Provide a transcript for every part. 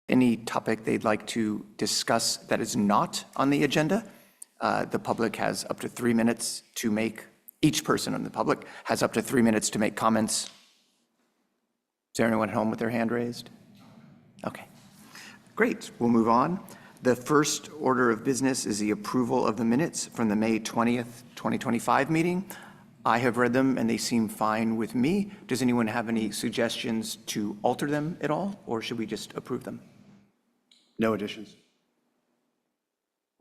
any topic they'd like to discuss that is not on the agenda. The public has up to 3 minutes to make, each person in the public has up to 3 minutes to make comments. Is there anyone at home with their hand raised? Okay, great, we'll move on. The first order of business is the approval of the minutes from the May 20th, 2025 meeting. I have read them and they seem fine with me. Does anyone have any suggestions to alter them at all, or should we just approve them? No additions.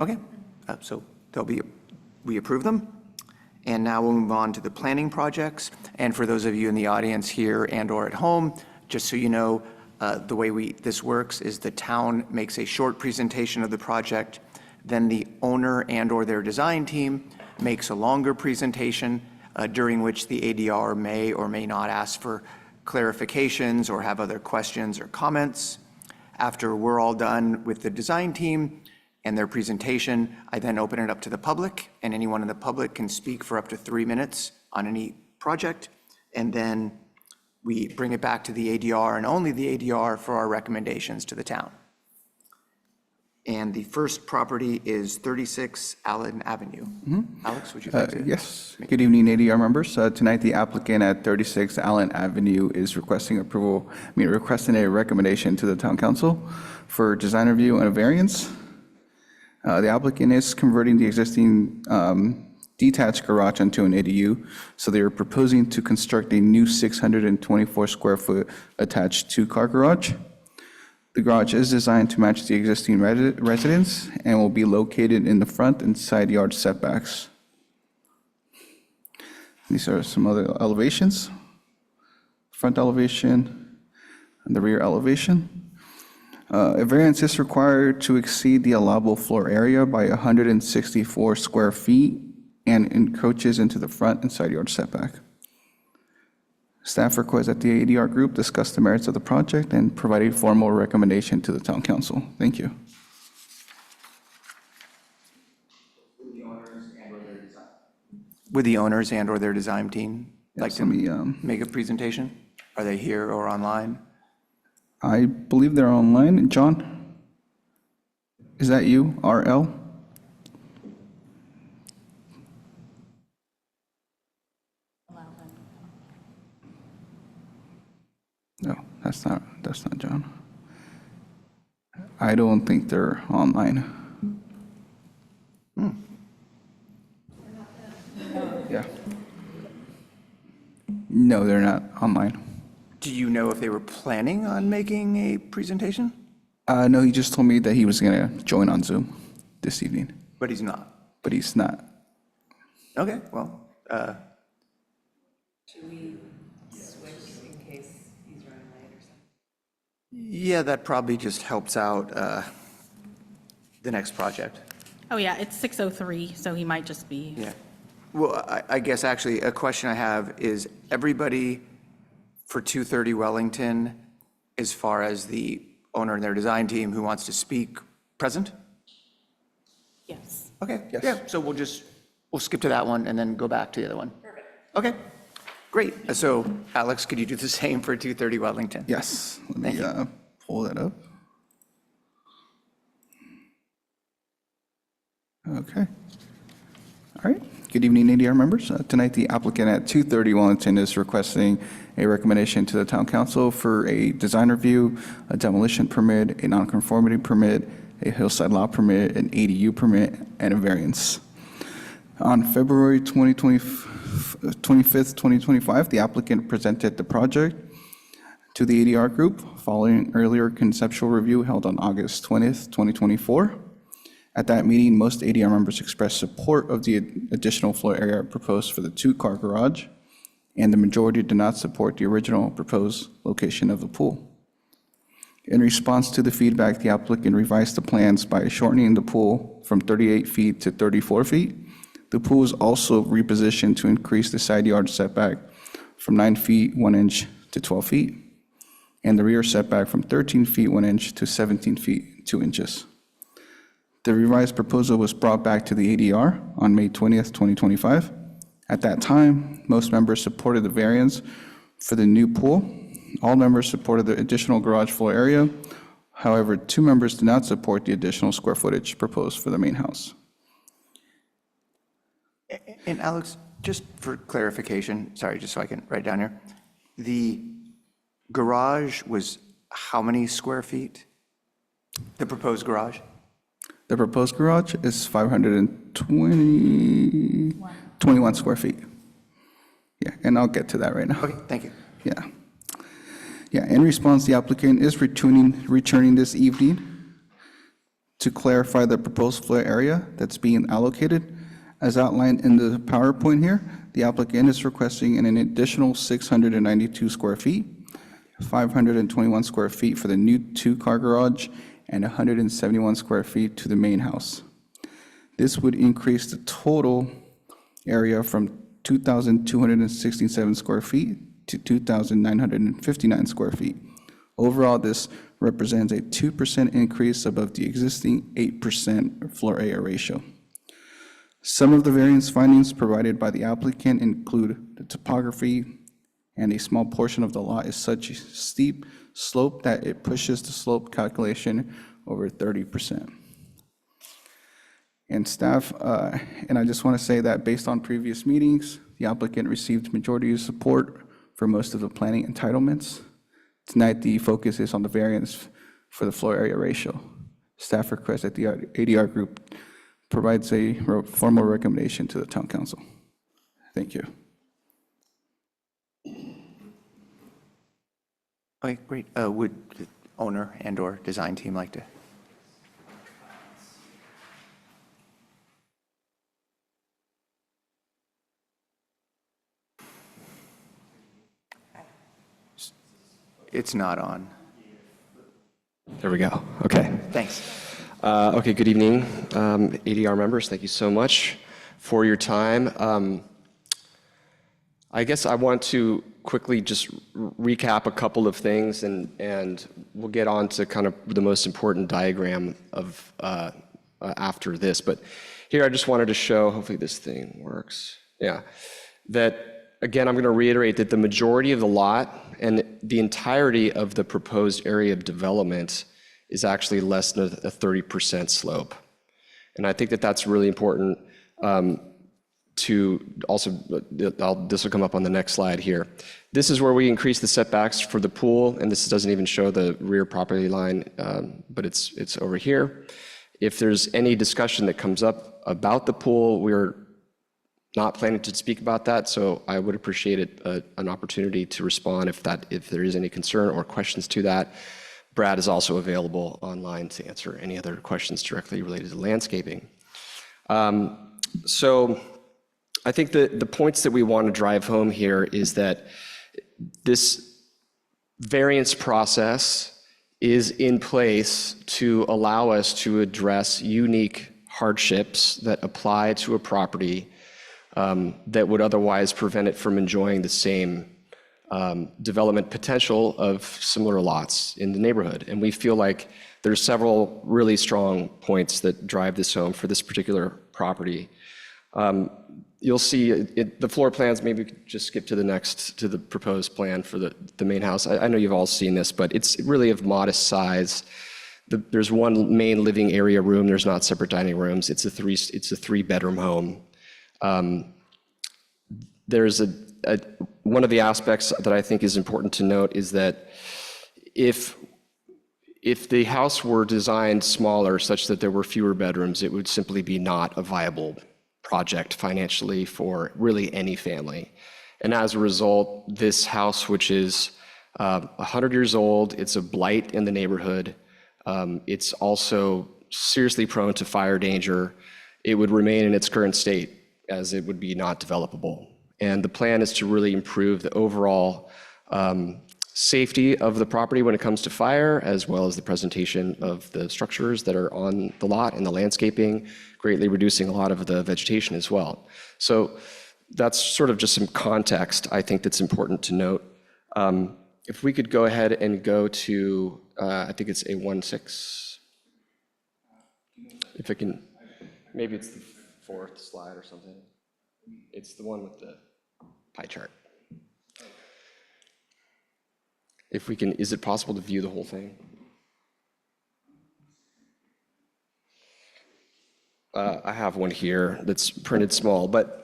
Okay, so we approve them. And now we'll move on to the planning projects. And for those of you in the audience here and or at home, just so you know, the way this works is the town makes a short presentation of the project, then the owner and or their design team makes a longer presentation during which the ADR may or may not ask for clarifications or have other questions or comments. After we're all done with the design team and their presentation, I then open it up to the public, and anyone in the public can speak for up to 3 minutes on any project. And then we bring it back to the ADR and only the ADR for our recommendations to the town. And the first property is 36 Allen Avenue. Alex, would you like to? Yes. Good evening, ADR members. Tonight, the applicant at 36 Allen Avenue is requesting a recommendation to the town council for design review and a variance. The applicant is converting the existing detached garage into an ADU, so they are proposing to construct a new 624 square foot attached two-car garage. The garage is designed to match the existing residence and will be located in the front and side yard setbacks. These are some other elevations. Front elevation and the rear elevation. A variance is required to exceed the allowable floor area by 164 square feet and encroaches into the front and side yard setback. Staff requests that the ADR group discuss the merits of the project and provide a formal recommendation to the town council. Thank you. Would the owners and or their design team like to make a presentation? Are they here or online? I believe they're online. John, is that you, RL? No, that's not John. I don't think they're online. Yeah. No, they're not online. Do you know if they were planning on making a presentation? No, he just told me that he was going to join on Zoom this evening. But he's not? But he's not. Okay, well. Should we switch in case he's running late or something? Yeah, that probably just helps out the next project. Oh, yeah, it's 6:03, so he might just be. Yeah. Well, I guess actually a question I have is everybody for 230 Wellington, as far as the owner and their design team who wants to speak, present? Yes. Okay, yeah, so we'll skip to that one and then go back to the other one. Perfect. Okay, great. So Alex, could you do the same for 230 Wellington? Yes, let me pull that up. Okay. All right. Good evening, ADR members. Tonight, the applicant at 230 Wellington is requesting a recommendation to the town council for a design review, a demolition permit, a nonconformity permit, a hillside lot permit, an ADU permit, and a variance. On February 25th, 2025, the applicant presented the project to the ADR group following earlier conceptual review held on August 20th, 2024. At that meeting, most ADR members expressed support of the additional floor area proposed for the two-car garage, and the majority did not support the original proposed location of the pool. In response to the feedback, the applicant revised the plans by shortening the pool from 38 feet to 34 feet. The pool is also repositioned to increase the side yard setback from 9 feet 1 inch to 12 feet, and the rear setback from 13 feet 1 inch to 17 feet 2 inches. The revised proposal was brought back to the ADR on May 20th, 2025. At that time, most members supported the variance for the new pool. All members supported the additional garage floor area. However, 2 members did not support the additional square footage proposed for the main house. And Alex, just for clarification, sorry, just so I can write down here, the garage was how many square feet? The proposed garage? The proposed garage is 521 square feet. Yeah, and I'll get to that right now. Okay, thank you. Yeah. Yeah, in response, the applicant is returning this evening to clarify the proposed floor area that's being allocated. As outlined in the PowerPoint here, the applicant is requesting an additional 692 square feet, 521 square feet for the new 2-car garage, and 171 square feet to the main house. This would increase the total area from 2,267 square feet to 2,959 square feet. Overall, this represents a 2% increase above the existing 8% floor area ratio. Some of the variance findings provided by the applicant include the topography, and a small portion of the lot is such a steep slope that it pushes the slope calculation over 30%. And staff, and I just want to say that based on previous meetings, the applicant received majority of support for most of the planning entitlements. Tonight, the focus is on the variance for the floor area ratio. Staff requests that the ADR group provides a formal recommendation to the town council. Thank you. Okay, great. Would the owner and/or design team like to? It's not on. There we go. Okay. Thanks. Okay, good evening, ADR members. Thank you so much for your time. I guess I want to quickly just recap a couple of things, and we'll get on to kind of the most important diagram of after this. But here I just wanted to show, hopefully this thing works. Yeah, that again, I'm going to reiterate that the majority of the lot and the entirety of the proposed area of development is actually less than a 30% slope. And I think that that's really important to also, this will come up on the next slide here. This is where we increase the setbacks for the pool, and this doesn't even show the rear property line, but it's over here. If there's any discussion that comes up about the pool, we're not planning to speak about that, so I would appreciate an opportunity to respond if there is any concern or questions to that. Brad is also available online to answer any other questions directly related to landscaping. So I think the points that we want to drive home here is that this variance process is in place to allow us to address unique hardships that apply to a property that would otherwise prevent it from enjoying the same development potential of similar lots in the neighborhood. And we feel like there's several really strong points that drive this home for this particular property. You'll see the floor plans, maybe we could just skip to the proposed plan for the main house. I know you've all seen this, but it's really of modest size. There's one main living area room, there's not separate dining rooms. It's a 3-bedroom home. There's one of the aspects that I think is important to note is that if the house were designed smaller such that there were fewer bedrooms, it would simply be not a viable project financially for really any family. And as a result, this house, which is 100 years old, it's a blight in the neighborhood. It's also seriously prone to fire danger. It would remain in its current state as it would be not developable. And the plan is to really improve the overall safety of the property when it comes to fire, as well as the presentation of the structures that are on the lot and the landscaping, greatly reducing a lot of the vegetation as well. So that's sort of just some context I think that's important to note. If we could go ahead and go to, I think it's A16. If it can, maybe it's the 4th slide or something. It's the one with the pie chart. If we can, is it possible to view the whole thing? I have one here that's printed small, but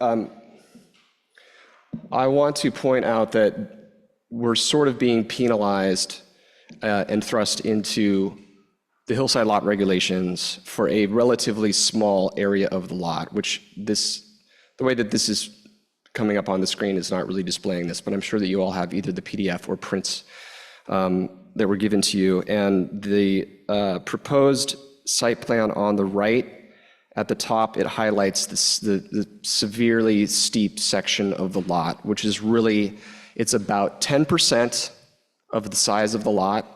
I want to point out that we're sort of being penalized and thrust into the hillside lot regulations for a relatively small area of the lot, which the way that this is coming up on the screen is not really displaying this, but I'm sure that you all have either the PDF or prints that were given to you. And the proposed site plan on the right, at the top, it highlights the severely steep section of the lot, which is really, it's about 10% of the size of the lot.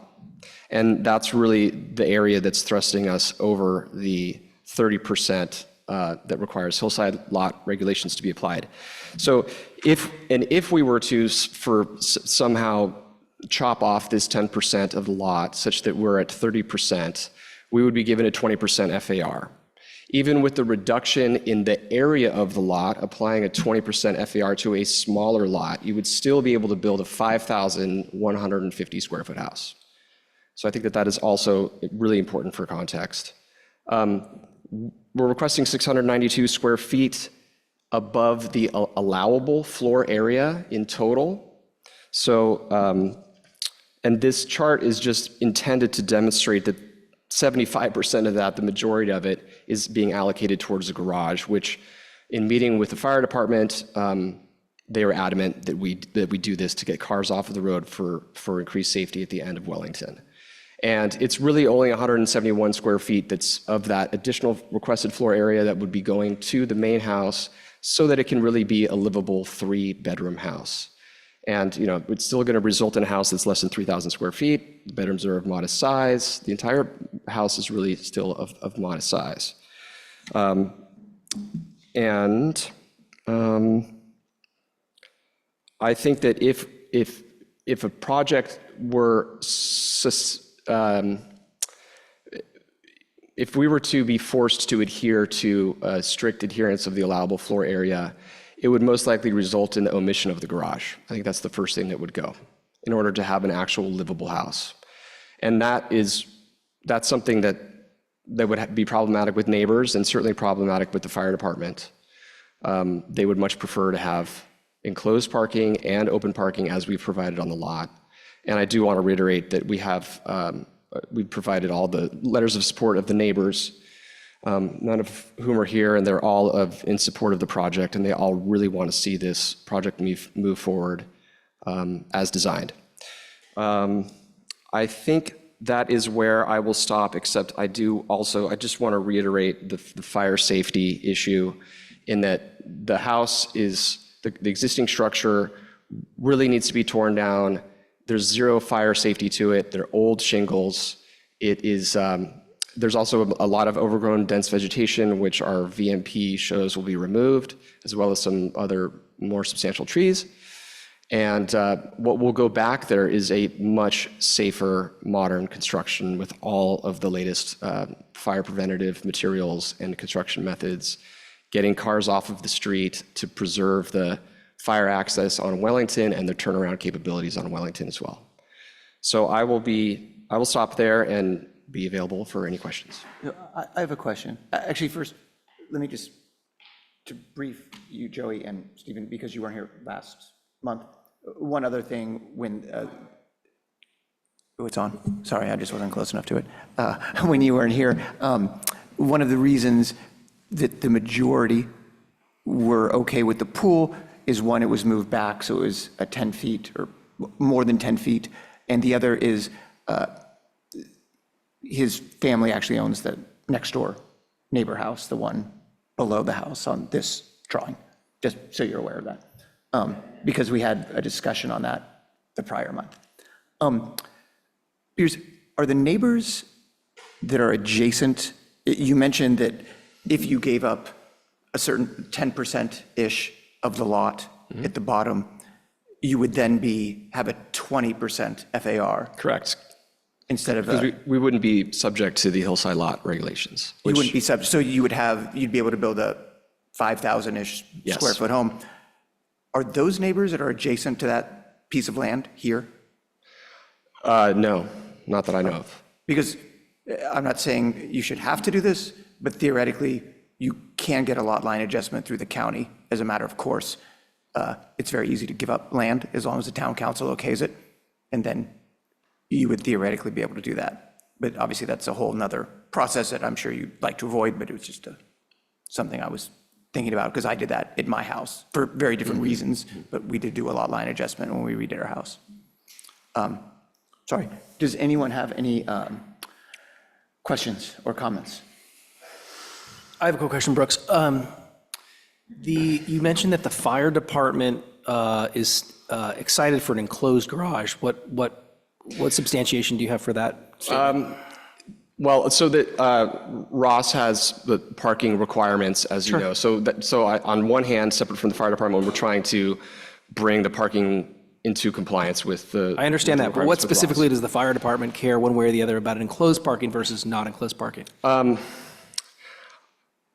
And that's really the area that's thrusting us over the 30% that requires hillside lot regulations to be applied. So if we were to somehow chop off this 10% of the lot such that we're at 30%, we would be given a 20% FAR. Even with the reduction in the area of the lot, applying a 20% FAR to a smaller lot, you would still be able to build a 5,150 square foot house. So I think that is also really important for context. We're requesting 692 square feet above the allowable floor area in total. So, and this chart is just intended to demonstrate that 75% of that, the majority of it, is being allocated towards the garage, which in meeting with the fire department, they were adamant that we do this to get cars off of the road for increased safety at the end of Wellington. And it's really only 171 square feet that's of that additional requested floor area that would be going to the main house so that it can really be a livable 3-bedroom house. And it's still going to result in a house that's less than 3,000 square feet. The bedrooms are of modest size. The entire house is really still of modest size. I think that if a project were if we were to be forced to adhere to strict adherence of the allowable floor area, it would most likely result in the omission of the garage. I think that's the first thing that would go in order to have an actual livable house. And that's something that would be problematic with neighbors and certainly problematic with the fire department. They would much prefer to have enclosed parking and open parking as we've provided on the lot. And I do want to reiterate that we've provided all the letters of support of the neighbors, none of whom are here, and they're all in support of the project, and they all really want to see this project move forward as designed. I think that is where I will stop, except I just want to reiterate the fire safety issue in that the house the existing structure really needs to be torn down. There's zero fire safety to it. They're old shingles. There's also a lot of overgrown dense vegetation, which our VMP shows will be removed, as well as some other more substantial trees. And what will go back there is a much safer, modern construction with all of the latest fire preventative materials and construction methods, getting cars off of the street to preserve the fire access on Wellington and the turnaround capabilities on Wellington as well. So I will stop there and be available for any questions. I have a question. Actually, first, let me just, to brief you, Joey and Stephen, because you weren't here last month. One other thing, it's on. Sorry, I just wasn't close enough to it. When you weren't here, one of the reasons that the majority were okay with the pool is one, it was moved back, so it was at 10 feet or more than 10 feet. And the other is his family actually owns the next door neighbor house, the one below the house on this drawing, just so you're aware of that. Because we had a discussion on that the prior month. Are the neighbors that are adjacent, you mentioned that if you gave up a certain 10%-ish of the lot at the bottom, you would then have a 20% FAR. Correct. Instead of Because we wouldn't be subject to the hillside lot regulations. you wouldn't be subject, so you'd be able to build a 5,000-ish Yes. square foot home. Are those neighbors that are adjacent to that piece of land here? No, not that I know of. Because I'm not saying you should have to do this, but theoretically, you can get a lot line adjustment through the county as a matter of course. It's very easy to give up land as long as the town council okays it, and then you would theoretically be able to do that. But obviously, that's a whole nother process that I'm sure you'd like to avoid, but it was just something I was thinking about, because I did that at my house for very different reasons, but we did do a lot line adjustment when we redid our house. Sorry, does anyone have any questions or comments? I have a quick question, Brooks. You mentioned that the fire department is excited for an enclosed garage. What substantiation do you have for that statement? Well, so that Ross has the parking requirements, as you know. So on one hand, separate from the fire department, we're trying to bring the parking into compliance with the. I understand that, but what requirements with Ross. specifically does the fire department care one way or the other about enclosed parking versus not enclosed parking?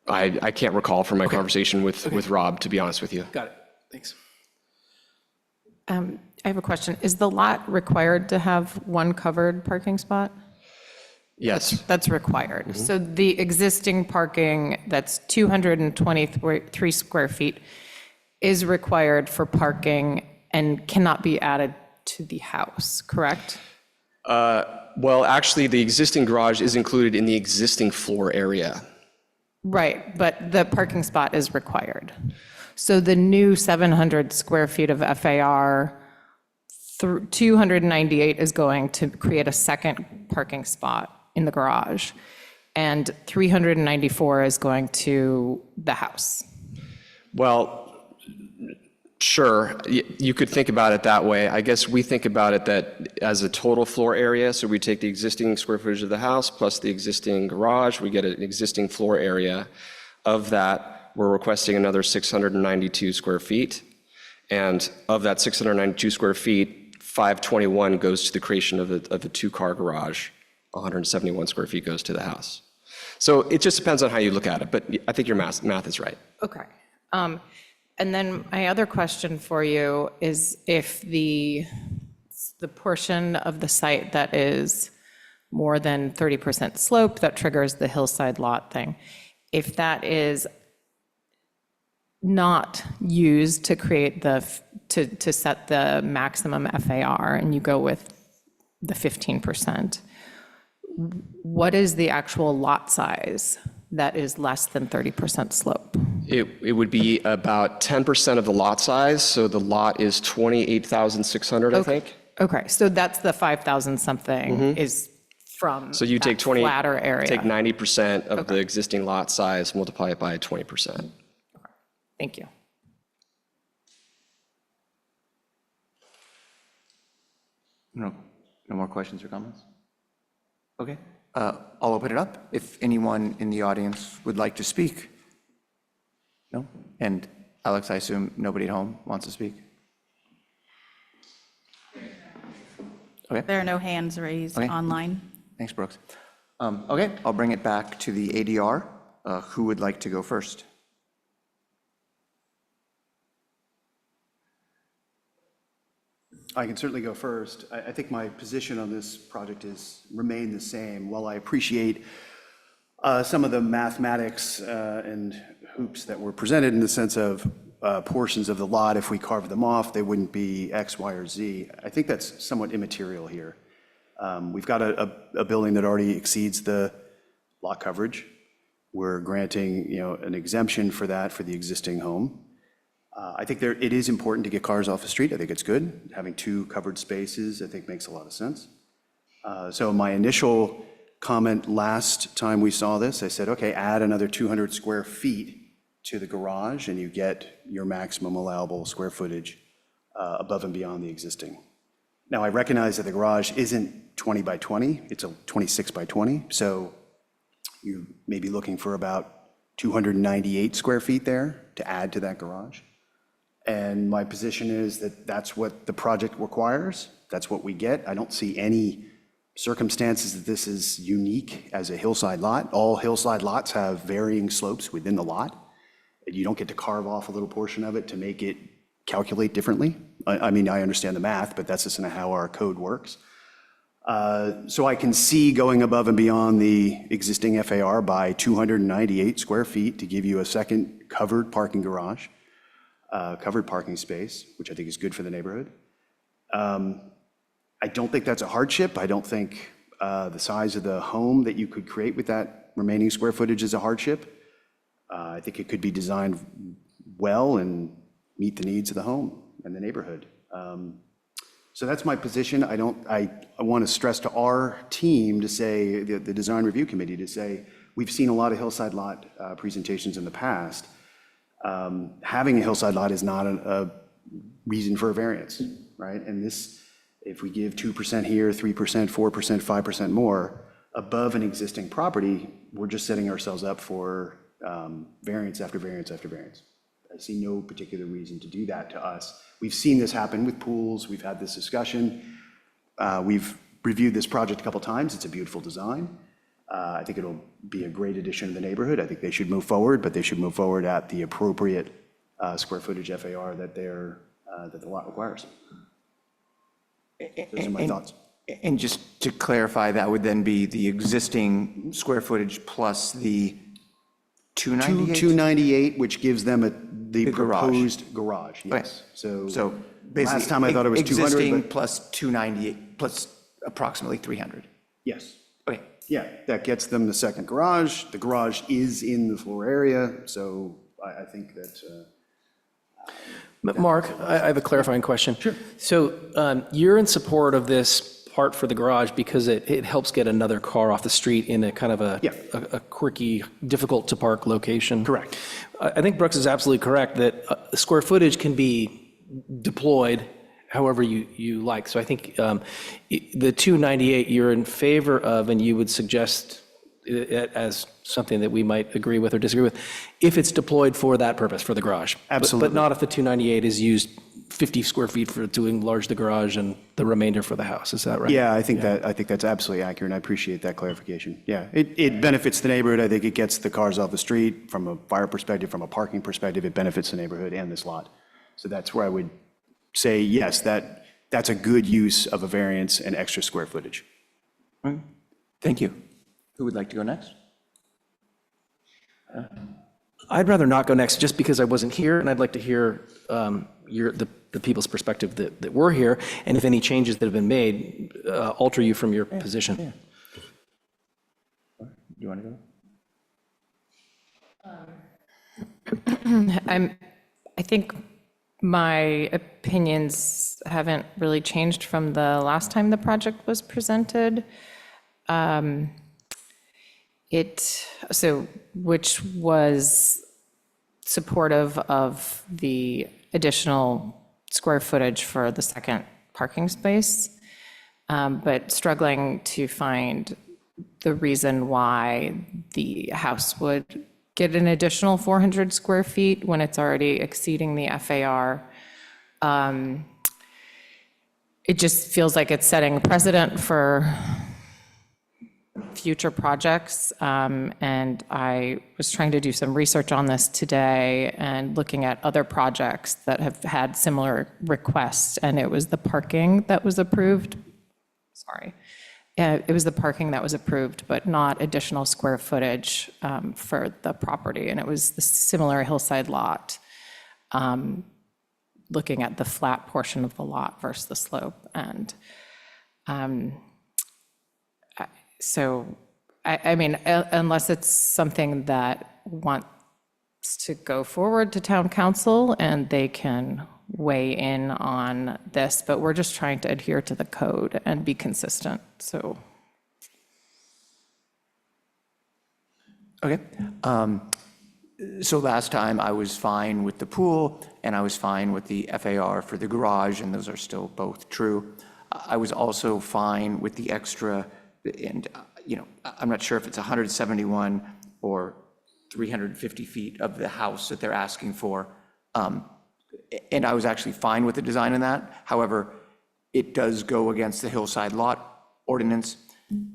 I can't recall from my conversation with Rob, to be honest with you. Got it. Thanks. I have a question. Is the lot required to have one covered parking spot? Yes. That's required. So the existing parking that's 223 square feet is required for parking and cannot be added to the house, correct? Well, actually, the existing garage is included in the existing floor area. Right, but the parking spot is required. So the new 700 square feet of FAR, 298 is going to create a second parking spot in the garage, and 394 is going to the house. Well, sure, you could think about it that way. I guess we think about it that as a total floor area, so we take the existing square footage of the house plus the existing garage, we get an existing floor area. Of that, we're requesting another 692 square feet. And of that 692 square feet, 521 goes to the creation of the two-car garage. 171 square feet goes to the house. So it just depends on how you look at it, but I think your math is right. Okay. And then my other question for you is if the portion of the site that is more than 30% slope that triggers the hillside lot thing, if that is not used to create to set the maximum FAR and you go with the 15%, what is the actual lot size that is less than 30% slope? It would be about 10% of the lot size, so the lot is 28,600, I think. Okay, so that's the 5,000 something is from So you take that 20, flatter area. take 90% of the existing lot size, multiply it by 20%. Thank you. No more questions or comments? Okay, I'll open it up. If anyone in the audience would like to speak. No? And Alex, I assume nobody at home wants to speak? Okay, There are no hands raised Okay. online. thanks, Brooks. Okay, I'll bring it back to the ADR. Who would like to go first? I can certainly go first. I think my position on this project is remain the same. While I appreciate some of the mathematics and hoops that were presented in the sense of portions of the lot, if we carved them off, they wouldn't be X, Y, or Z. I think that's somewhat immaterial here. We've got a building that already exceeds the lot coverage. We're granting, an exemption for that for the existing home. I think it is important to get cars off the street. I think it's good. Having two covered spaces, I think, makes a lot of sense. So my initial comment last time we saw this, I said, okay, add another 200 square feet to the garage and you get your maximum allowable square footage above and beyond the existing. Now, I recognize that the garage isn't 20 by 20, it's a 26 by 20. So you may be looking for about 298 square feet there to add to that garage. And my position is that that's what the project requires. That's what we get. I don't see any circumstances that this is unique as a hillside lot. All hillside lots have varying slopes within the lot. You don't get to carve off a little portion of it to make it calculate differently. I mean, I understand the math, but that's just not how our code works. So I can see going above and beyond the existing FAR by 298 square feet to give you a second covered parking garage, covered parking space, which I think is good for the neighborhood. I don't think that's a hardship. I don't think the size of the home that you could create with that remaining square footage is a hardship. I think it could be designed well and meet the needs of the home and the neighborhood. So that's my position. I want to stress to our team to say, the design review committee to say, we've seen a lot of hillside lot presentations in the past. Having a hillside lot is not a reason for a variance, right? And this, if we give 2% here, 3%, 4%, 5% more above an existing property, we're just setting ourselves up for variance after variance after variance. I see no particular reason to do that to us. We've seen this happen with pools. We've had this discussion. We've reviewed this project a couple times. It's a beautiful design. I think it'll be a great addition to the neighborhood. I think they should move forward, but they should move forward at the appropriate square footage FAR that the lot requires. Those are my thoughts. And just to clarify, that would then be the existing square footage plus the 298? 298, which gives them the garage. proposed garage, yes. Okay. So basically, last time I thought it was 200, existing but plus 298, plus approximately 300. yes. Okay. Yeah, that gets them the second garage. The garage is in the floor area, so I think that, Mark, I have a clarifying question. Sure. So you're in support of this part for the garage because it helps get another car off the street in a kind of a quirky, difficult to park location? correct. I think Brooks is absolutely correct that square footage can be deployed however you like. So I think the 298 you're in favor of, and you would suggest it as something that we might agree with or disagree with, if it's deployed for that purpose, for the garage. Absolutely. But not if the 298 is used 50 square feet to enlarge the garage and the remainder for the house. Is that right? Yeah, I think that's absolutely accurate, and I appreciate that clarification. Yeah, it benefits the neighborhood. I think it gets the cars off the street from a fire perspective, from a parking perspective. It benefits the neighborhood and this lot. So that's where I would say, yes, that's a good use of a variance and extra square footage. Thank you. Who would like to go next? I'd rather not go next just because I wasn't here, and I'd like to hear the people's perspective that were here, and if any changes that have been made alter you from your position. Do you want to go? I think my opinions haven't really changed from the last time the project was presented. Which was supportive of the additional square footage for the second parking space, but struggling to find the reason why the house would get an additional 400 square feet when it's already exceeding the FAR. It just feels like it's setting a precedent for future projects, and I was trying to do some research on this today and looking at other projects that have had similar requests, and it was the parking that was approved. Sorry. It was the parking that was approved, but not additional square footage for the property, and it was the similar hillside lot, looking at the flat portion of the lot versus the slope, and so, I mean, unless it's something that wants to go forward to town council and they can weigh in on this, but we're just trying to adhere to the code and be consistent, so. Okay. So last time I was fine with the pool and I was fine with the FAR for the garage, and those are still both true. I was also fine with the extra. And, I'm not sure if it's 171 or 350 feet of the house that they're asking for. And I was actually fine with the design in that. However, it does go against the hillside lot ordinance.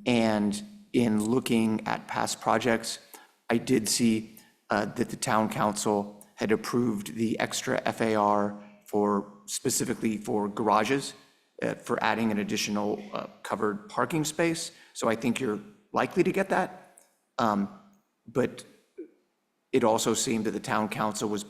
And in looking at past projects, I did see that the town council had approved the extra FAR specifically for garages. for adding an additional covered parking space. So I think you're likely to get that. But it also seemed that the town council was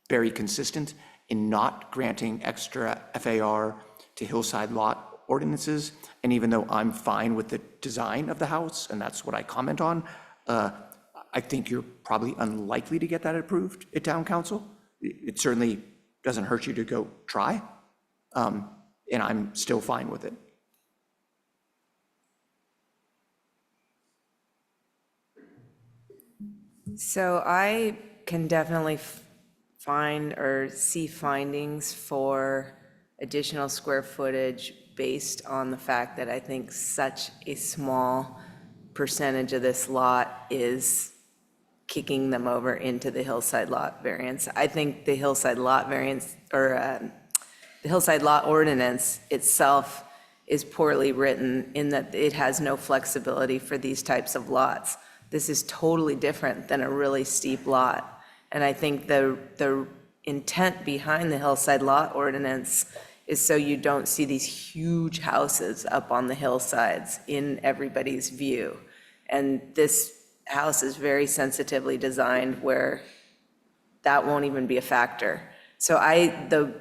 very consistent in not granting extra FAR to hillside lot ordinances. And even though I'm fine with the design of the house, and that's what I comment on, I think you're probably unlikely to get that approved at town council. It certainly doesn't hurt you to go try, and I'm still fine with it. So I can definitely find or see findings for additional square footage based on the fact that I think such a small percentage of this lot is kicking them over into the hillside lot variance. I think the hillside lot variance, or the hillside lot ordinance itself is poorly written in that it has no flexibility for these types of lots. This is totally different than a really steep lot. And I think the intent behind the hillside lot ordinance is so you don't see these huge houses up on the hillsides in everybody's view. And this house is very sensitively designed where that won't even be a factor. So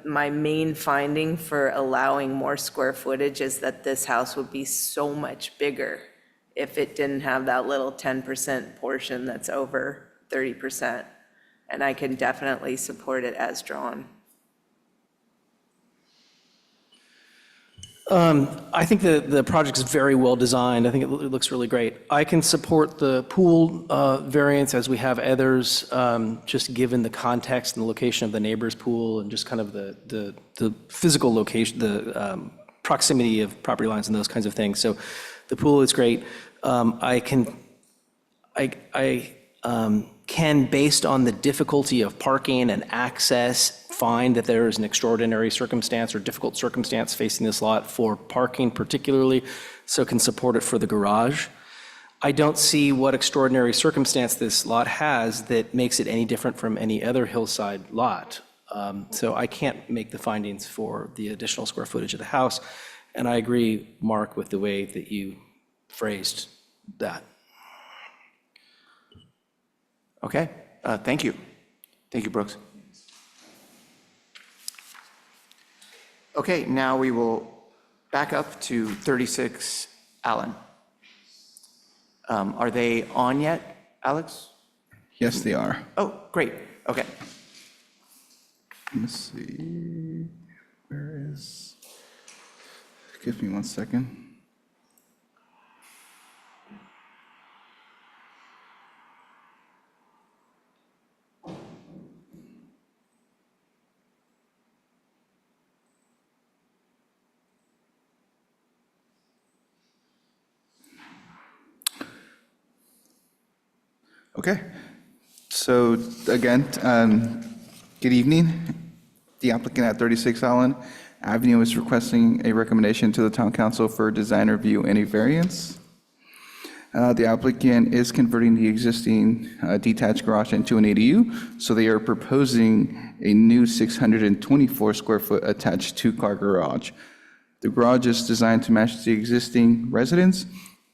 my main finding for allowing more square footage is that this house would be so much bigger if it didn't have that little 10% portion that's over 30%. And I can definitely support it as drawn. I think the project is very well designed. I think it looks really great. I can support the pool variance as we have others, just given the context and the location of the neighbor's pool and just kind of the physical location, the proximity of property lines and those kinds of things. So the pool is great. I can, based on the difficulty of parking and access, find that there is an extraordinary circumstance or difficult circumstance facing this lot for parking particularly, so can support it for the garage. I don't see what extraordinary circumstance this lot has that makes it any different from any other hillside lot. So I can't make the findings for the additional square footage of the house. And I agree, Mark, with the way that you phrased that. Okay, thank you. Thank you, Brooks. Okay, now we will back up to 36 Allen. Are they on yet, Alex? Yes, they are. Oh, great, okay. Let me see. Where is? Give me 1 second. Okay, so again, good evening. The applicant at 36 Allen Avenue is requesting a recommendation to the town council for design review and a variance. The applicant is converting the existing detached garage into an ADU, so they are proposing a new 624 square foot attached two-car garage. The garage is designed to match the existing residence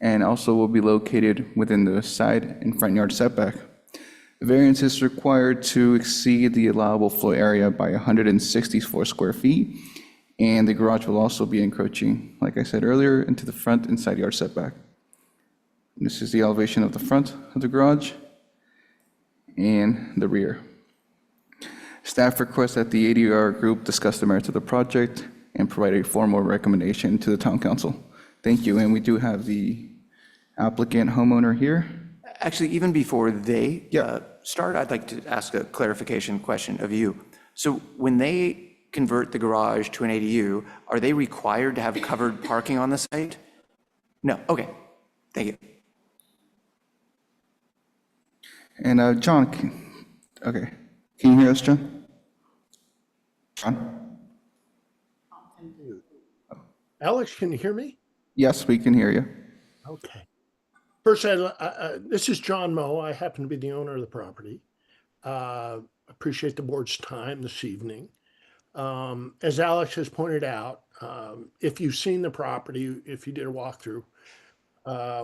and also will be located within the side and front yard setback. The variance is required to exceed the allowable floor area by 164 square feet, and the garage will also be encroaching, like I said earlier, into the front and side yard setback. This is the elevation of the front of the garage and the rear. Staff requests that the ADR group discuss the merits of the project and provide a formal recommendation to the town council. Thank you, and we do have the applicant homeowner here. Actually, even before they start, I'd like to ask a clarification question of you. So when they convert the garage to an ADU, are they required to have covered parking on the site? No, okay, thank you. And John, okay, can you hear us, John? John? Alex, can you hear me? Yes, we can hear you. Okay. First, this is John Moe. I happen to be the owner of the property. Appreciate the board's time this evening. As Alex has pointed out, If you've seen the property, if you did a walkthrough,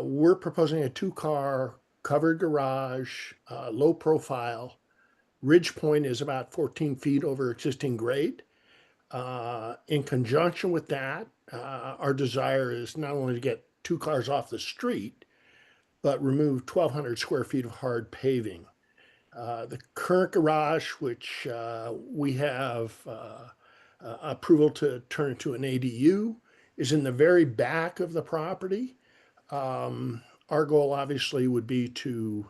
we're proposing a 2-car covered garage, low profile. Ridge point is about 14 feet over existing grade. In conjunction with that, our desire is not only to get 2 cars off the street, but remove 1,200 square feet of hard paving. The current garage, which we have approval to turn into an ADU, is in the very back of the property. Our goal obviously would be to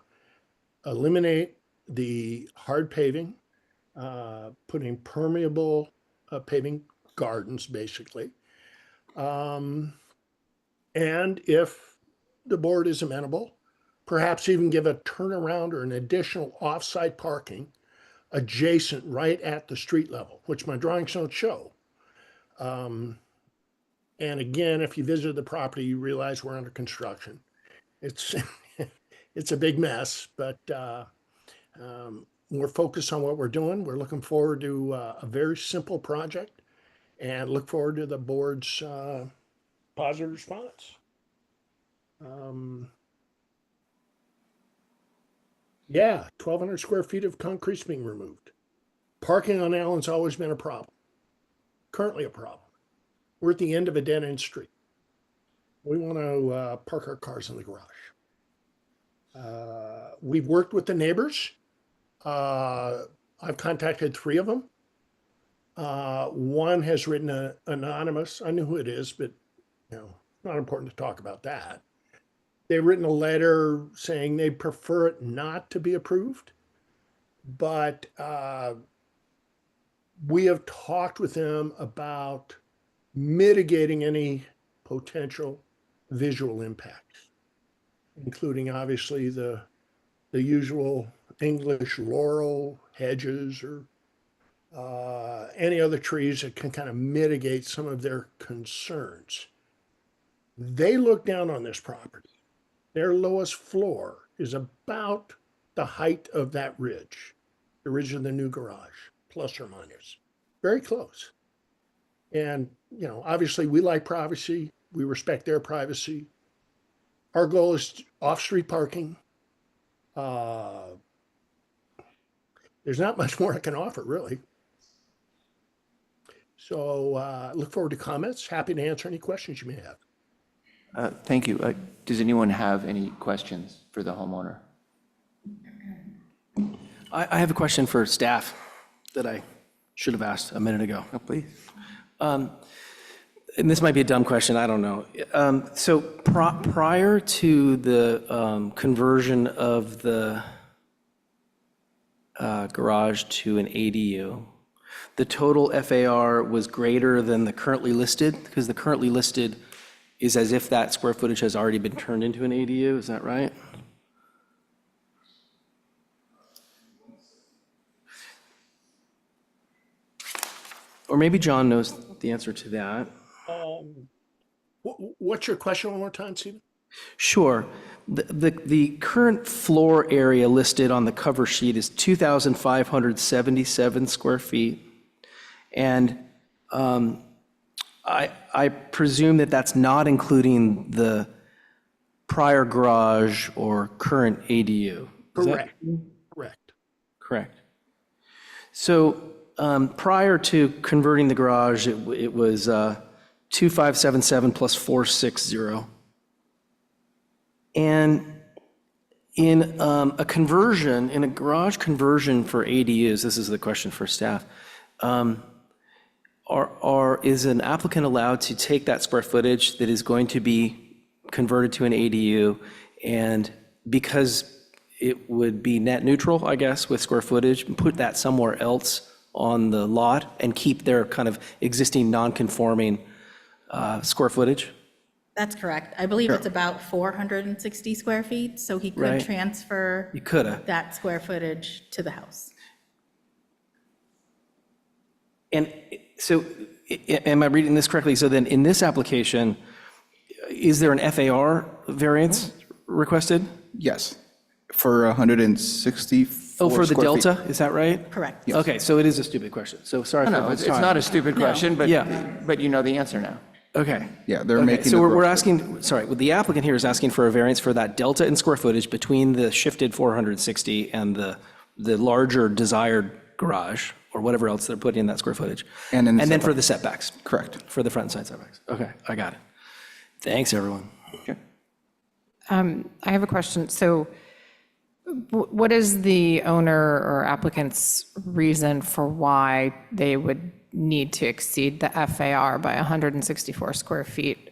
eliminate the hard paving, putting permeable paving gardens, basically. And if the board is amenable, perhaps even give a turnaround or an additional off-site parking adjacent right at the street level, which my drawings don't show. And again, if you visit the property, you realize we're under construction. It's it's a big mess, but we're focused on what we're doing. We're looking forward to a very simple project and look forward to the board's positive response. Yeah, 1,200 square feet of concrete's being removed. Parking on Allen's always been a problem, currently a problem. We're at the end of a dead-end street. We want to park our cars in the garage. We've worked with the neighbors. I've contacted 3 of them. One has written anonymous. I know who it is, but it's not important to talk about that. They've written a letter saying they prefer it not to be approved, but we have talked with them about mitigating any potential visual impacts, including obviously the usual English laurel hedges or any other trees that can kind of mitigate some of their concerns. They look down on this property. Their lowest floor is about the height of that ridge, the ridge of the new garage, plus or minus. Very close. And, obviously we like privacy. We respect their privacy. Our goal is off-street parking. There's not much more I can offer, really. So look forward to comments. Happy to answer any questions you may have. Thank you. Does anyone have any questions for the homeowner? I have a question for staff that I should have asked a minute ago. Oh, please. And this might be a dumb question, I don't know. So prior to the conversion of the garage to an ADU, the total FAR was greater than the currently listed, because the currently listed is as if that square footage has already been turned into an ADU, is that right? Or maybe John knows the answer to that. What's your question one more time, Stephen? Sure. The current floor area listed on the cover sheet is 2,577 square feet. And I presume that that's not including the prior garage or current ADU. Correct. Correct. So prior to converting the garage, it was 2,577 plus 460. And in a conversion, in a garage conversion for ADUs, this is the question for staff, is an applicant allowed to take that square footage that is going to be converted to an ADU, and because it would be net neutral, I guess, with square footage, and put that somewhere else on the lot and keep their kind of existing non-conforming square footage? That's correct. I believe it's about 460 square feet, so he could Right. transfer You coulda. that square footage to the house. And so, am I reading this correctly? So then, in this application, is there an FAR variance requested? Yes, for 160 Oh, for the square feet. delta, is that right? Correct. Okay, so it is a stupid question. So sorry for No, the it's time. not a stupid question, but, Yeah. but you know the answer now. Okay. Yeah, they're Okay, making so the we're garage. asking, sorry, the applicant here is asking for a variance for that delta in square footage between the shifted 460 and the larger desired garage, or whatever else they're putting in that square footage. And in the then for the setbacks. Correct. For the front and side setbacks. Okay, I got it. Thanks, everyone. Sure. I have a question. So what is the owner or applicant's reason for why they would need to exceed the FAR by 164 square feet?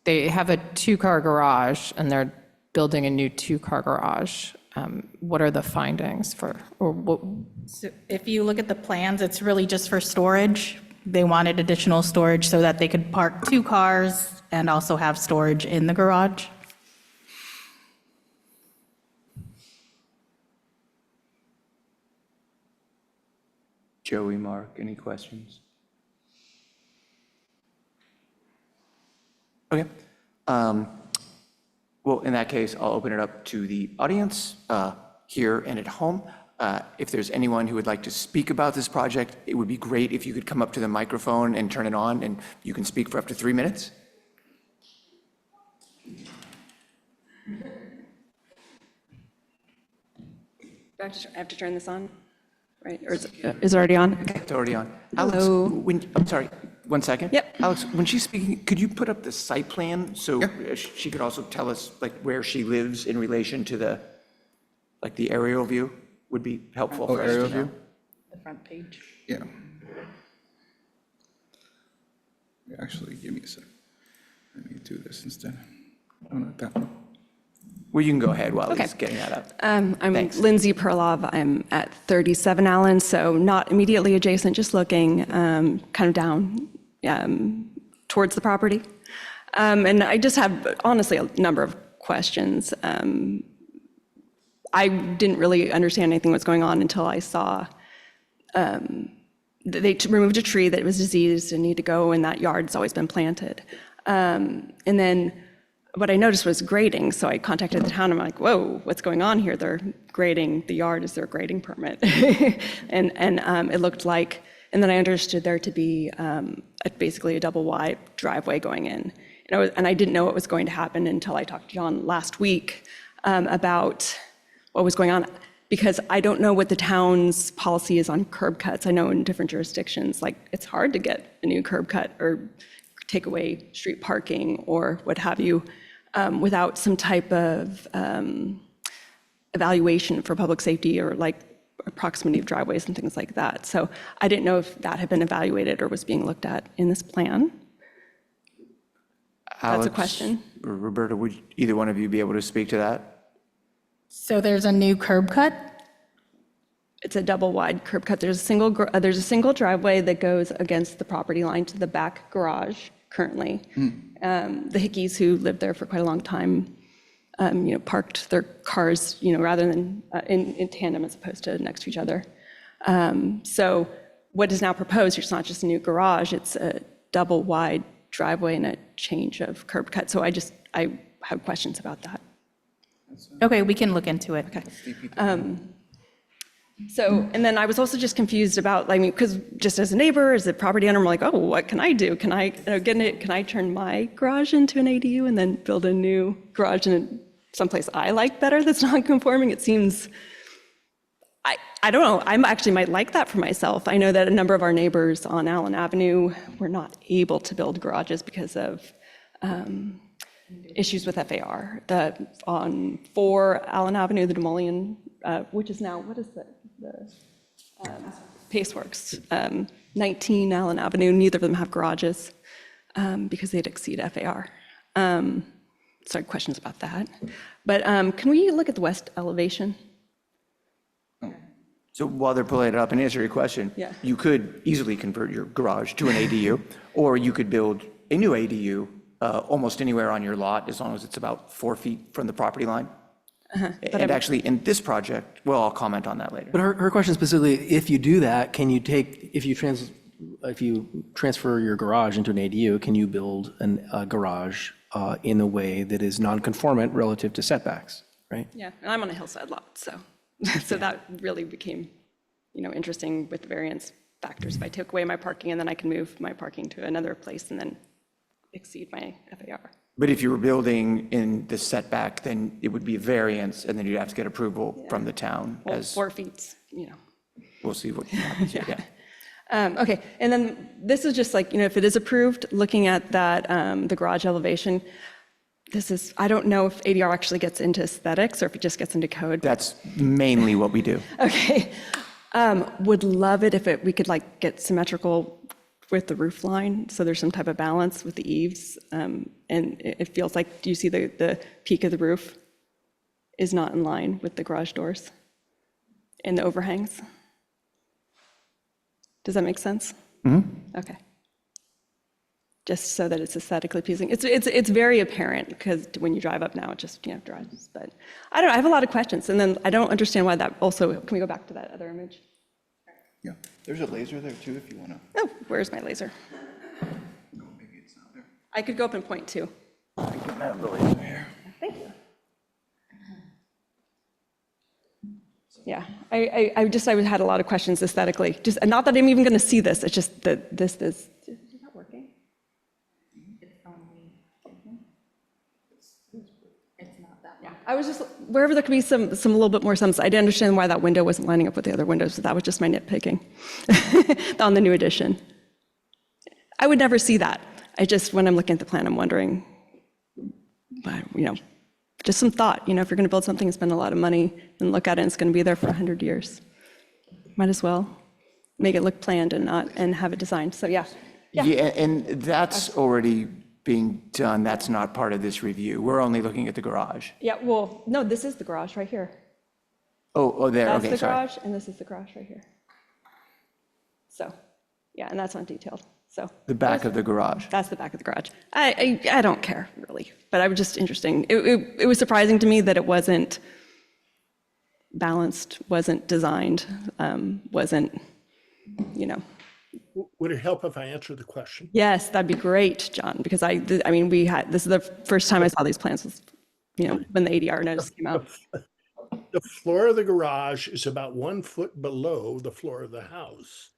They have a two-car garage, and they're building a new two-car garage. What are the findings for, or what? So if you look at the plans, it's really just for storage. They wanted additional storage so that they could park 2 cars and also have storage in the garage. Joey, Mark, any questions? Okay. Well, in that case, I'll open it up to the audience here and at home. If there's anyone who would like to speak about this project, it would be great if you could come up to the microphone and turn it on, and you can speak for up to 3 minutes. I have to turn this on, right? Or is it already on? Okay. It's already on. Alex, Hello. I'm sorry, 1 second. Yep. Alex, when she's speaking, could you put up the site plan so she could also tell us like where she lives in relation to the, like the aerial view would be helpful for us aerial to know. view? The front page. Yeah. Actually, give me a sec. Let me do this instead. Oh, not that one. Well, you can go ahead while Okay. he's getting that up. I'm Thanks. Lindsay Perlov. I'm at 37 Allen, so not immediately adjacent, just looking kind of down towards the property. And I just have, honestly, a number of questions. I didn't really understand anything was going on until I saw they removed a tree that was diseased and needed to go, and that yard's always been planted. And then what I noticed was grading, so I contacted the town. I'm like, whoa, what's going on here? They're grading the yard. Is there a grading permit? and it looked like, and then I understood there to be basically a double wide driveway going in. And I didn't know what was going to happen until I talked to John last week about what was going on, because I don't know what the town's policy is on curb cuts. I know in different jurisdictions, like it's hard to get a new curb cut or take away street parking or what have you without some type of evaluation for public safety or like proximity of driveways and things like that. So I didn't know if that had been evaluated or was being looked at in this plan. That's a Alex question. or Roberta, would either one of you be able to speak to that? So there's a new curb cut? It's a double wide curb cut. There's a single driveway that goes against the property line to the back garage currently. The Hickeys, who lived there for quite a long time, parked their cars, rather than in tandem as opposed to next to each other. So what is now proposed, it's not just a new garage, it's a double wide driveway and a change of curb cut. So I have questions about that. Okay, we can look into it. So, and then I was also just confused about, because just as a neighbor, as a property owner, I'm like, oh, what can I do? Can I turn my garage into an ADU and then build a new garage in someplace I like better that's non-conforming? It seems, I don't know, I actually might like that for myself. I know that a number of our neighbors on Allen Avenue were not able to build garages because of issues with FAR. On 4 Allen Avenue, the Demolian, which is now, what is the Paceworks, 19 Allen Avenue, neither of them have garages because they'd exceed FAR. So I had questions about that. But can we look at the west elevation? So while they're pulling it up and answer your question, Yeah. you could easily convert your garage to an ADU, or you could build a new ADU almost anywhere on your lot, as long as it's about 4 feet from the property line. And actually, in this project, well, I'll comment on that later. But her question specifically, if you do that, can you if you transfer your garage into an ADU, can you build a garage in a way that is non-conformant relative to setbacks, right? Yeah, and I'm on a hillside lot, so So that really became, interesting with the variance factors. If I took away my parking and then I can move my parking to another place and then exceed my FAR. But if you were building in the setback, then it would be a variance, and then you'd have to get approval from the town Well, as, 4 feet, we'll see what happens, yeah. Okay, and then this is just like, if it is approved, looking at that, the garage elevation, I don't know if ADR actually gets into aesthetics or if it just gets into code. That's mainly what we do. Okay. Would love it if we could like get symmetrical with the roof line, so there's some type of balance with the eaves. And it feels like, do you see the peak of the roof is not in line with the garage doors and the overhangs? Does that make sense? Mm-hmm. Okay. Just so that it's aesthetically pleasing. It's very apparent because when you drive up now, it just drives. But I don't know, I have a lot of questions, and then I don't understand why that also. Can we go back to that other image? Yeah, there's a laser there too if you want to. Oh, where's my laser? Maybe it's not there. I could go up and point too. I can have the laser here. Thank you. Yeah, I had a lot of questions aesthetically. Just not that I'm even going to see this. It's just that this is that working? Yeah, I was just, wherever there could be some a little bit more sense, I didn't understand why that window wasn't lining up with the other windows, so that was just my nitpicking on the new addition. I would never see that. When I'm looking at the plan, I'm wondering, just some thought, if you're gonna build something and spend a lot of money and look at it, and it's gonna be there for 100 years. Might as well make it look planned and have it designed, so yeah. Yeah, and that's already being done. That's not part of this review. We're only looking at the garage. Yeah, well, no, this is the garage right here. Oh, there, That's okay, the sorry. garage, and this is the garage right here. So, yeah, and that's not detailed, so. The back of the garage. That's the back of the garage. I don't care, really, but I was just interesting. It was surprising to me that it wasn't balanced, wasn't designed, wasn't, Would it help if I answer the question? Yes, that'd be great, John, because this is the first time I saw these plans was, when the ADR notice came out. The floor of the garage is about 1 foot below the floor of the house.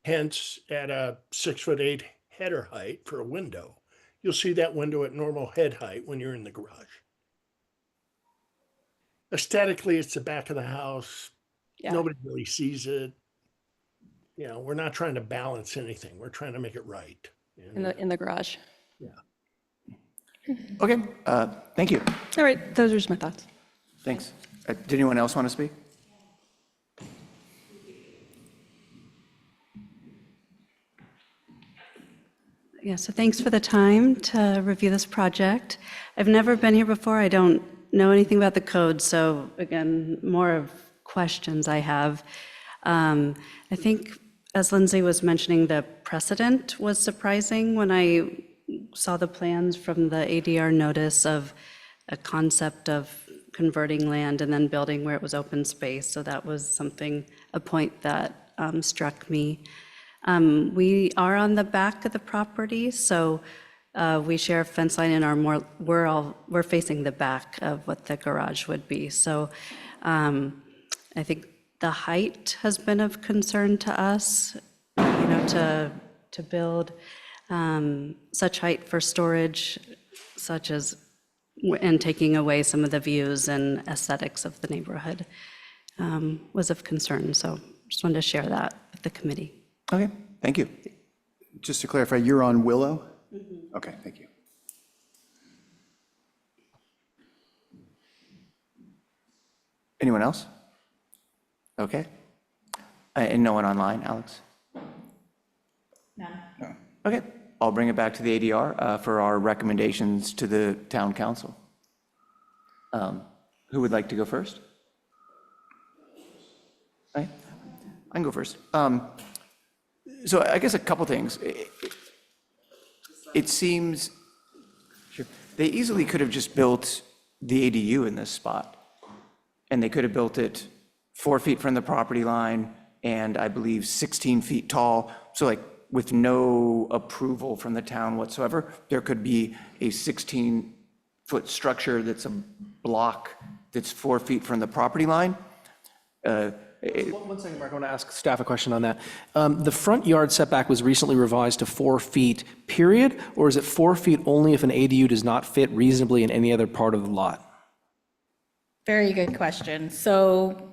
Hence, at a 6'8" header height for a window, you'll see that window at normal head height when you're in the garage. Aesthetically, it's the back of the house. Yeah. Nobody really sees it. We're not trying to balance anything. We're trying to make it right. In the garage. Okay, thank you. All right, those are just my thoughts. Thanks. Did anyone else want to speak? Yeah, so thanks for the time to review this project. I've never been here before. I don't know anything about the code, so again, more of questions I have. I think, as Lindsay was mentioning, the precedent was surprising when I saw the plans from the ADR notice of a concept of converting land and then building where it was open space. So that was a point that struck me. We are on the back of the property, so we share a fence line and we're facing the back of what the garage would be. So I think the height has been of concern to us, to build such height for storage, and taking away some of the views and aesthetics of the neighborhood was of concern. So just wanted to share that with the committee. Okay, thank you. Just to clarify, you're on Willow? Mm-hmm. Okay, thank you. Anyone else? Okay. And no one online, Alex? No. Okay, I'll bring it back to the ADR for our recommendations to the town council. Who would like to go first? I can go first. So I guess a couple things. It seems they easily could have just built the ADU in this spot, and they could have built it 4 feet from the property line and I believe 16 feet tall. So like with no approval from the town whatsoever, there could be a 16-foot structure that's a block that's 4 feet from the property line. One second, Mark, I want to ask staff a question on that. The front yard setback was recently revised to 4 feet, period, or is it 4 feet only if an ADU does not fit reasonably in any other part of the lot? Very good question. So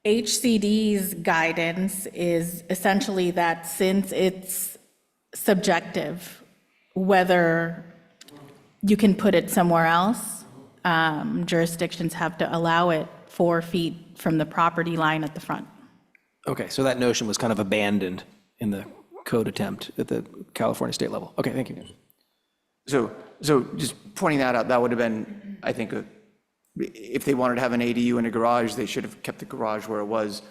HCD's guidance is essentially that since it's subjective, whether you can put it somewhere else, jurisdictions have to allow it 4 feet from the property line at the front. Okay, so that notion was kind of abandoned in the code attempt at the California state level. Okay, thank you. So just pointing that out, that would have been, I think, if they wanted to have an ADU in a garage, they should have kept the garage where it was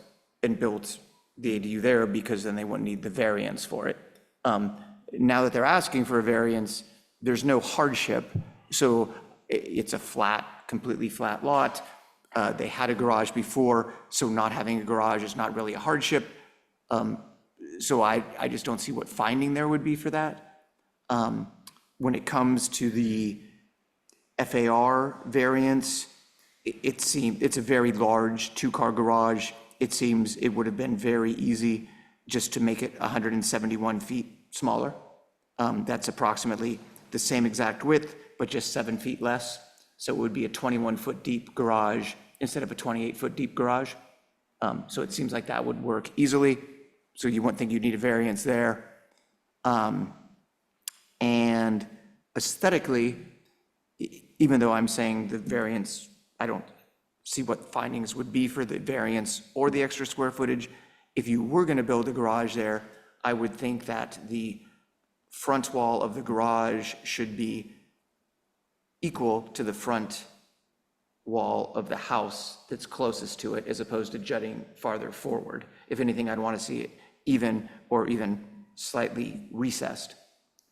and built the ADU there, because then they wouldn't need the variance for it. Now that they're asking for a variance, there's no hardship. So it's a completely flat lot. They had a garage before, so not having a garage is not really a hardship. So I just don't see what finding there would be for that. When it comes to the FAR variance, it's a very large 2-car garage. It seems it would have been very easy just to make it 171 feet smaller. That's approximately the same exact width, but just 7 feet less. So it would be a 21-foot deep garage instead of a 28-foot deep garage. So it seems like that would work easily. So you wouldn't think you'd need a variance there. And aesthetically, even though I'm saying the variance, I don't see what findings would be for the variance or the extra square footage. If you were going to build a garage there, I would think that the front wall of the garage should be equal to the front wall of the house that's closest to it, as opposed to jutting farther forward. If anything, I'd want to see it even or even slightly recessed.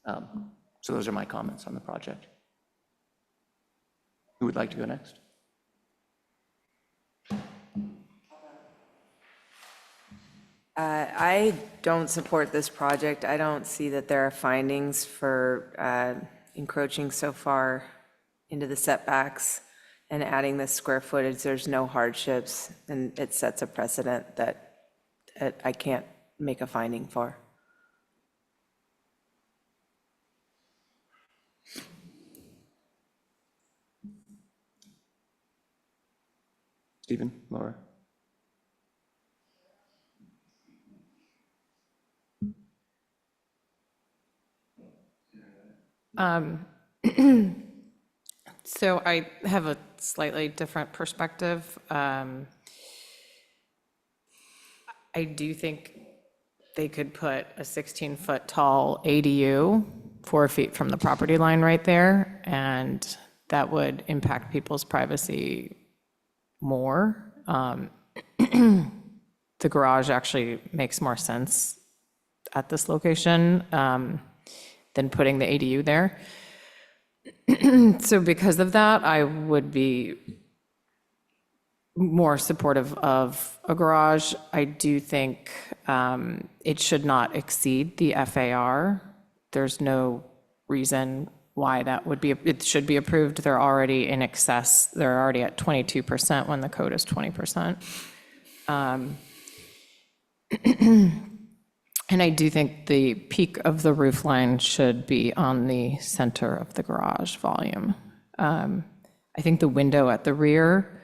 So those are my comments on the project. Who would like to go next? I don't support this project. I don't see that there are findings for encroaching so far into the setbacks and adding this square footage. There's no hardships, and it sets a precedent that I can't make a finding for. Stephen, Laura? So I have a slightly different perspective. I do think they could put a 16-foot tall ADU 4 feet from the property line right there, and that would impact people's privacy more. The garage actually makes more sense at this location than putting the ADU there. So because of that, I would be more supportive of a garage. I do think it should not exceed the FAR. There's no reason why that would be, it should be approved. They're already in excess. They're already at 22% when the code is 20%. And I do think the peak of the roof line should be on the center of the garage volume. I think the window at the rear,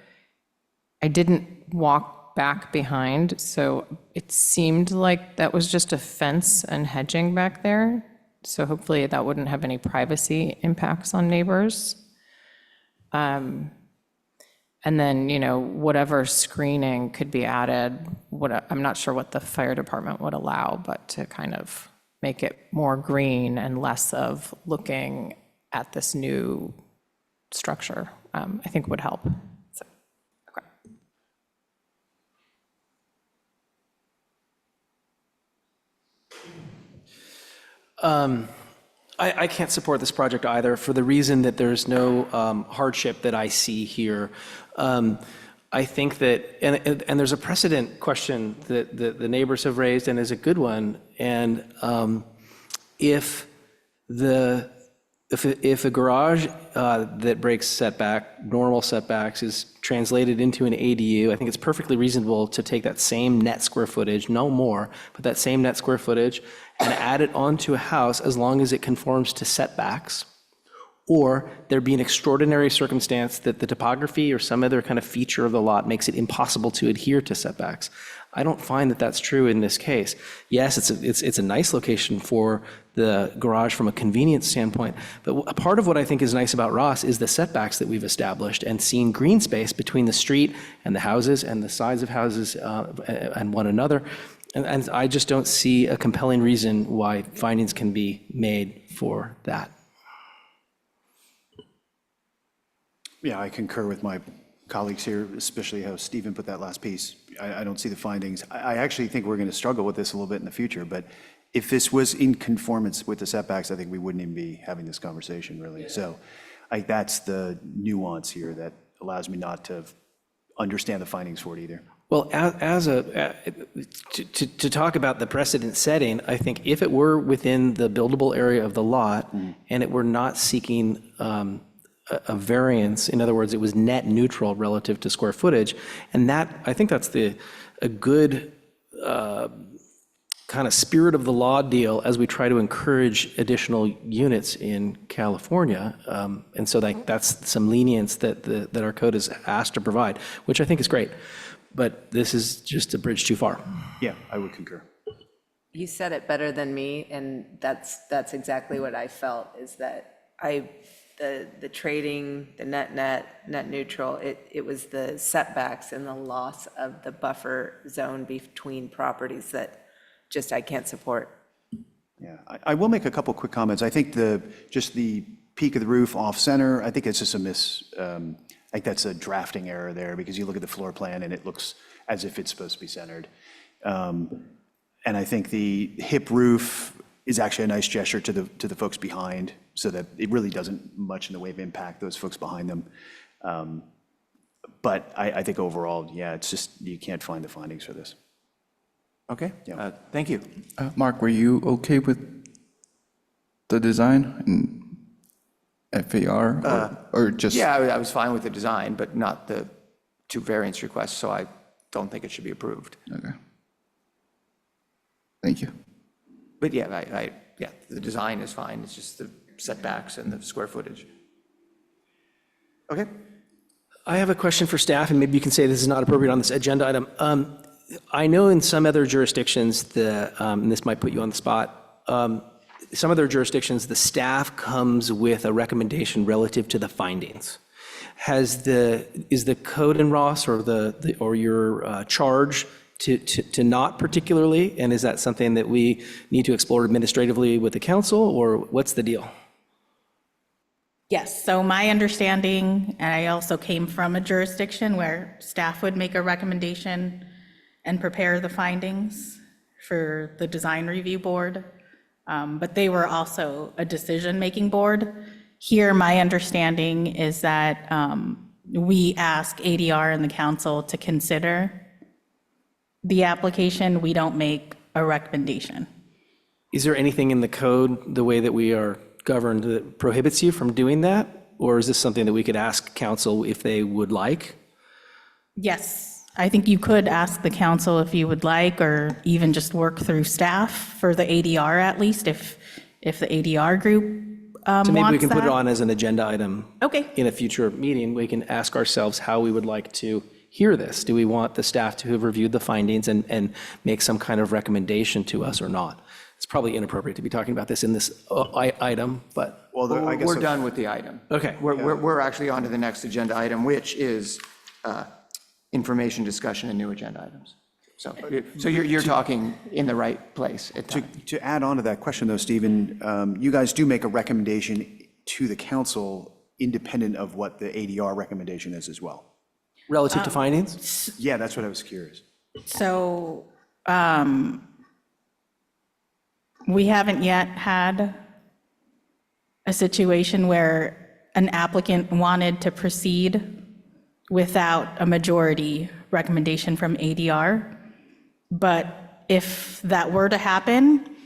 I didn't walk back behind, so it seemed like that was just a fence and hedging back there. So hopefully that wouldn't have any privacy impacts on neighbors. And then, you know, whatever screening could be added, I'm not sure what the fire department would allow, but to kind of make it more green and less of looking at this new structure, I think would help. So, okay. I can't support this project either for the reason that there's no hardship that I see here. I think that, and there's a precedent question that the neighbors have raised and is a good one. And if the if a garage that breaks normal setbacks is translated into an ADU, I think it's perfectly reasonable to take that same net square footage, no more, but that same net square footage and add it onto a house as long as it conforms to setbacks, or there be an extraordinary circumstance that the topography or some other kind of feature of the lot makes it impossible to adhere to setbacks. I don't find that that's true in this case. Yes, it's a nice location for the garage from a convenience standpoint, but a part of what I think is nice about Ross is the setbacks that we've established and seeing green space between the street and the houses and the sides of houses and one another. And I just don't see a compelling reason why findings can be made for that. Yeah, I concur with my colleagues here, especially how Stephen put that last piece. I don't see the findings. I actually think we're going to struggle with this a little bit in the future, but if this was in conformance with the setbacks, I think we wouldn't even be having this conversation, really. So that's the nuance here that allows me not to understand the findings for it either. Well, to talk about the precedent setting, I think if it were within the buildable area of the lot and it were not seeking a variance, in other words, it was net neutral relative to square footage, and that, I think that's a good kind of spirit of the law deal as we try to encourage additional units in California. And so that's some lenience that our code is asked to provide, which I think is great. But this is just a bridge too far. Yeah, I would concur. You said it better than me, and that's exactly what I felt, is that the trading, the net neutral, it was the setbacks and the loss of the buffer zone between properties that just I can't support. Yeah, I will make a couple quick comments. I think just the peak of the roof off center, I think it's just I think that's a drafting error there, because you look at the floor plan and it looks as if it's supposed to be centered. And I think the hip roof is actually a nice gesture to the folks behind, so that it really doesn't much in the way of impact those folks behind them. But I think overall, yeah, it's just, you can't find the findings for this. Okay, Yeah. thank you. Mark, were you okay with the design and FAR, or just? Yeah, I was fine with the design, but not the two variance requests, so I don't think it should be approved. Okay. Thank you. But yeah, yeah, the design is fine, it's just the setbacks and the square footage. Okay. I have a question for staff, and maybe you can say this is not appropriate on this agenda item. I know in some other jurisdictions, and this might put you on the spot, some other jurisdictions, the staff comes with a recommendation relative to the findings. Is the code in Ross or your charge to not particularly, and is that something that we need to explore administratively with the council, or what's the deal? Yes, so my understanding, and I also came from a jurisdiction where staff would make a recommendation and prepare the findings for the design review board, but they were also a decision-making board. Here, my understanding is that we ask ADR and the council to consider the application. We don't make a recommendation. Is there anything in the code, the way that we are governed, that prohibits you from doing that? Or is this something that we could ask council if they would like? Yes, I think you could ask the council if you would like, or even just work through staff for the ADR at least, if the ADR group So maybe we can put it that. on as an agenda item. Okay. In a future meeting, we can ask ourselves how we would like to hear this. Do we want the staff to have reviewed the findings and make some kind of recommendation to us or not? It's probably inappropriate to be talking about this in this item, but. Well, I guess We're done with the item. Okay. We're actually on to the next agenda item, which is information discussion and new agenda items. So you're talking in the right place at time. To add on to that question though, Stephen, you guys do make a recommendation to the council independent of what the ADR recommendation is as well. Relative to findings? Yeah, that's what I was curious. So we haven't yet had a situation where an applicant wanted to proceed without a majority recommendation from ADR. But if that were to happen,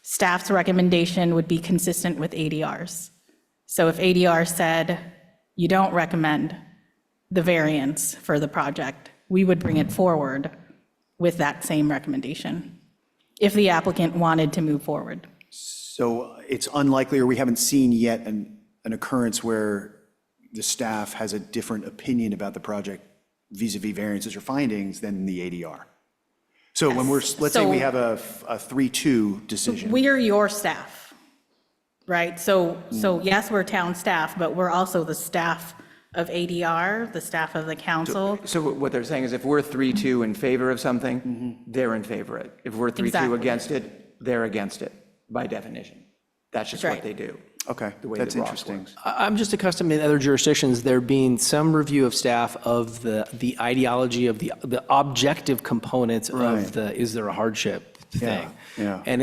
staff's recommendation would be consistent with ADR's. So if ADR said, you don't recommend the variance for the project, we would bring it forward with that same recommendation, if the applicant wanted to move forward. So it's unlikely, or we haven't seen yet an occurrence where the staff has a different opinion about the project vis-à-vis variances or findings than the ADR. So when let's say we have a 3-2 decision. We are your staff, right? So yes, we're town staff, but we're also the staff of ADR, the staff of the council. So what they're saying is if we're 3-2 in favor of something, they're in favor of it. If we're 3-2 Exactly. against it, they're against it, by definition. That's just That's what right. they do. Okay, the way that's that Ross interesting. works. I'm just accustomed in other jurisdictions, there being some review of staff of the ideology of the objective components Right. of the, is there a hardship thing? yeah. And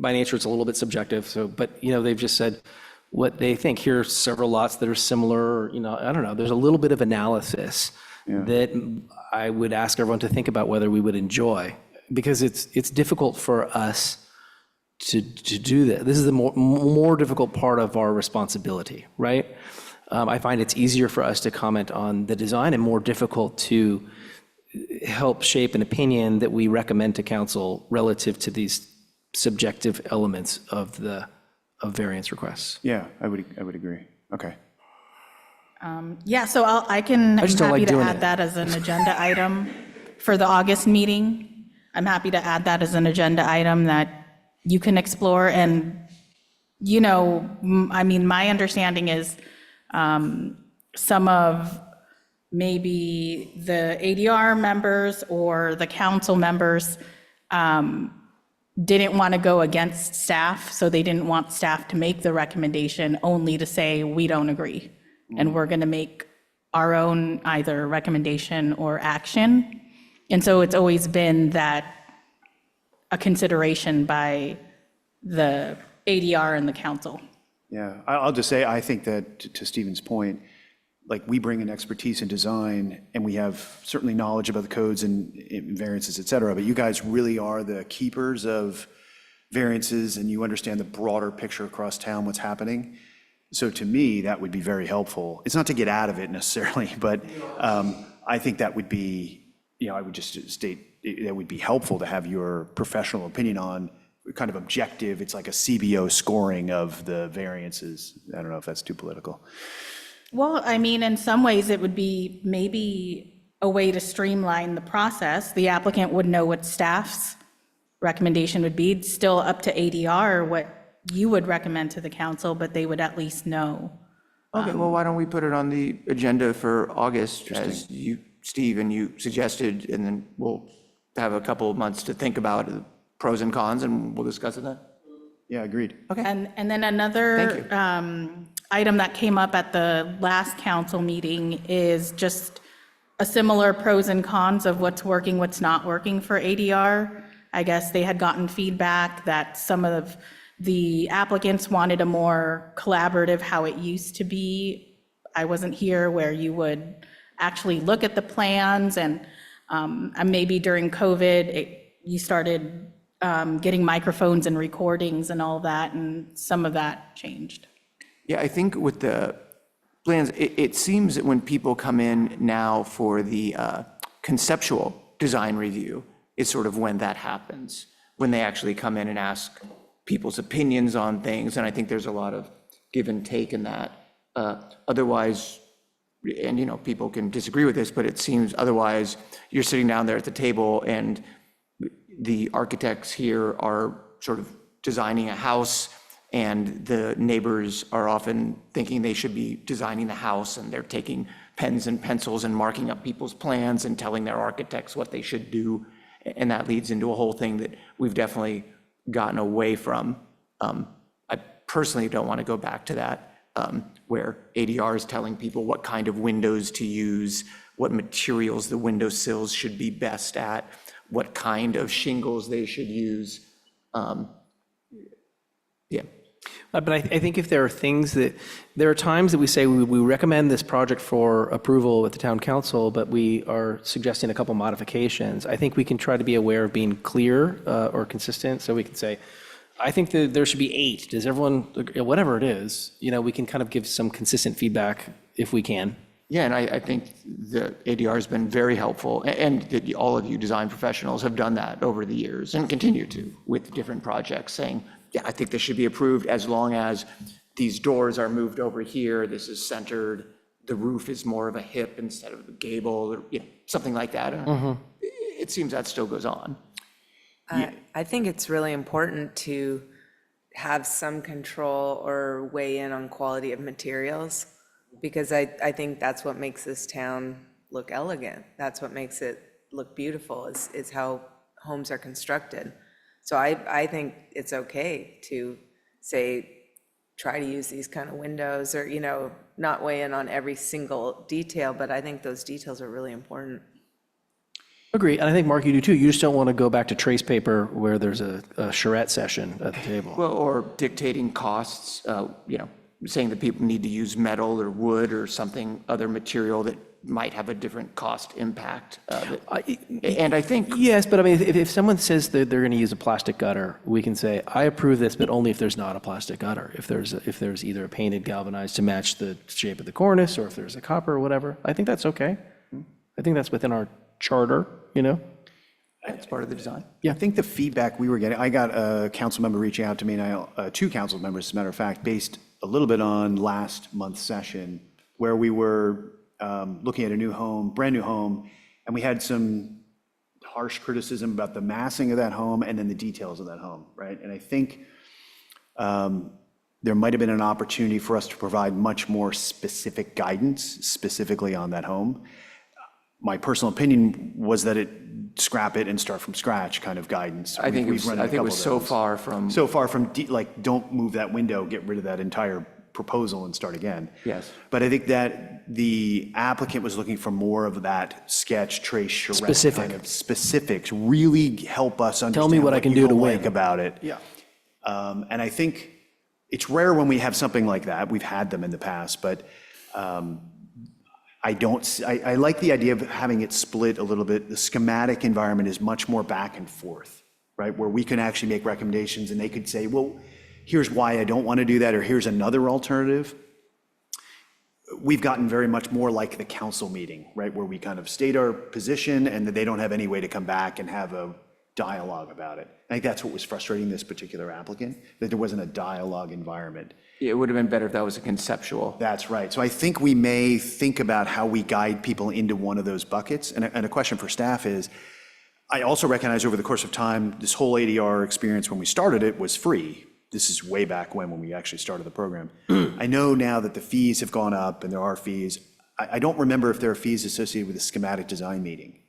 by nature, it's a little bit subjective, so, but, they've just said what they think. Here are several lots that are similar, I don't know, there's a little bit of analysis that I would ask everyone to think about whether we would enjoy, because it's difficult for us to do that. This is the more difficult part of our responsibility, right? I find it's easier for us to comment on the design and more difficult to help shape an opinion that we recommend to council relative to these subjective elements of variance requests. Yeah, I would agree. Okay. Yeah, so I'm just don't happy like to doing add it. that as an agenda item for the August meeting. I'm happy to add that as an agenda item that you can explore. And, my understanding is some of maybe the ADR members or the council members didn't want to go against staff, so they didn't want staff to make the recommendation, only to say, we don't agree. And we're going to make our own either recommendation or action. And so it's always been that a consideration by the ADR and the council. Yeah, I'll just say, I think that to Stephen's point, like we bring in expertise in design and we have certainly knowledge about the codes and variances, et cetera, but you guys really are the keepers of variances and you understand the broader picture across town, what's happening. So to me, that would be very helpful. It's not to get out of it necessarily, but I think that would be, I would just state that would be helpful to have your professional opinion on kind of objective. It's like a CBO scoring of the variances. I don't know if that's too political. Well, in some ways, it would be maybe a way to streamline the process. The applicant would know what staff's recommendation would be. It's still up to ADR what you would recommend to the council, but they would at least know. Okay, well, why don't we put it on the agenda for August, as you, Steve, and you suggested, and then we'll have a couple of months to think about the pros and cons, and we'll discuss it then? Yeah, agreed. Okay. And then another item that came up at the last council meeting is just a similar pros and cons of what's working, what's not working for ADR. I guess they had gotten feedback that some of the applicants wanted a more collaborative, how it used to be. I wasn't here, where you would actually look at the plans, and maybe during COVID, you started getting microphones and recordings and all that, and some of that changed. Yeah, I think with the plans, it seems that when people come in now for the conceptual design review, is sort of when that happens, when they actually come in and ask people's opinions on things, and I think there's a lot of give and take in that. Otherwise, and people can disagree with this, but it seems otherwise you're sitting down there at the table and the architects here are sort of designing a house and the neighbors are often thinking they should be designing the house, and they're taking pens and pencils and marking up people's plans and telling their architects what they should do. And that leads into a whole thing that we've definitely gotten away from. I personally don't want to go back to that, where ADR is telling people what kind of windows to use, what materials the window sills should be best at, what kind of shingles they should use. Yeah. But I think if there are things there are times that we say we recommend this project for approval with the town council, but we are suggesting a couple modifications. I think we can try to be aware of being clear or consistent, so we can say, I think that there should be 8. Does everyone, whatever it is, we can kind of give some consistent feedback if we can. Yeah, and I think the ADR has been very helpful, and that all of you design professionals have done that over the years and continue to with different projects, saying, yeah, I think this should be approved as long as these doors are moved over here, this is centered, the roof is more of a hip instead of a gable, or something like that. It seems that still goes on. I think it's really important to have some control or weigh in on quality of materials, because I think that's what makes this town look elegant. That's what makes it look beautiful, is how homes are constructed. So I think it's okay to say, try to use these kind of windows, or, not weigh in on every single detail, but I think those details are really important. Agree, and I think, Mark, you do too. You just don't want to go back to trace paper where there's a charrette session at the table. Well, or dictating costs, saying that people need to use metal or wood or something, other material that might have a different cost impact. And I think. Yes, but I mean, if someone says that they're going to use a plastic gutter, we can say, I approve this, but only if there's not a plastic gutter. If there's either a painted galvanized to match the shape of the cornice, or if there's a copper or whatever, I think that's okay. I think that's within our charter, It's part of the design. I think the feedback we were getting, I got a council member reaching out to me, and 2 council members, as a matter of fact, based a little bit on last month's session, where we were looking at a new home, brand new home, and we had some harsh criticism about the massing of that home and then the details of that home, right? And I think there might have been an opportunity for us to provide much more specific guidance specifically on that home. My personal opinion was that scrap it and start from scratch kind of guidance. I think it was so far from. So far from, don't move that window, get rid of that entire proposal and start again. Yes. But I think that the applicant was looking for more of that sketch, trace, charrette Specific. kind of specifics, really help us understand. Tell me what I can you do to don't win. like about it. Yeah. And I think it's rare when we have something like that. We've had them in the past, but I like the idea of having it split a little bit. The schematic environment is much more back and forth, right? Where we can actually make recommendations and they could say, well, here's why I don't want to do that, or here's another alternative. We've gotten very much more like the council meeting, right? Where we kind of state our position and that they don't have any way to come back and have a dialogue about it. I think that's what was frustrating this particular applicant, that there wasn't a dialogue environment. It would have been better if that was a conceptual. That's right. So I think we may think about how we guide people into one of those buckets. And a question for staff is, I also recognize over the course of time, this whole ADR experience when we started it was free. This is way back when we actually started the program. I know now that the fees have gone up and there are fees. I don't remember if there are fees associated with the schematic design meeting.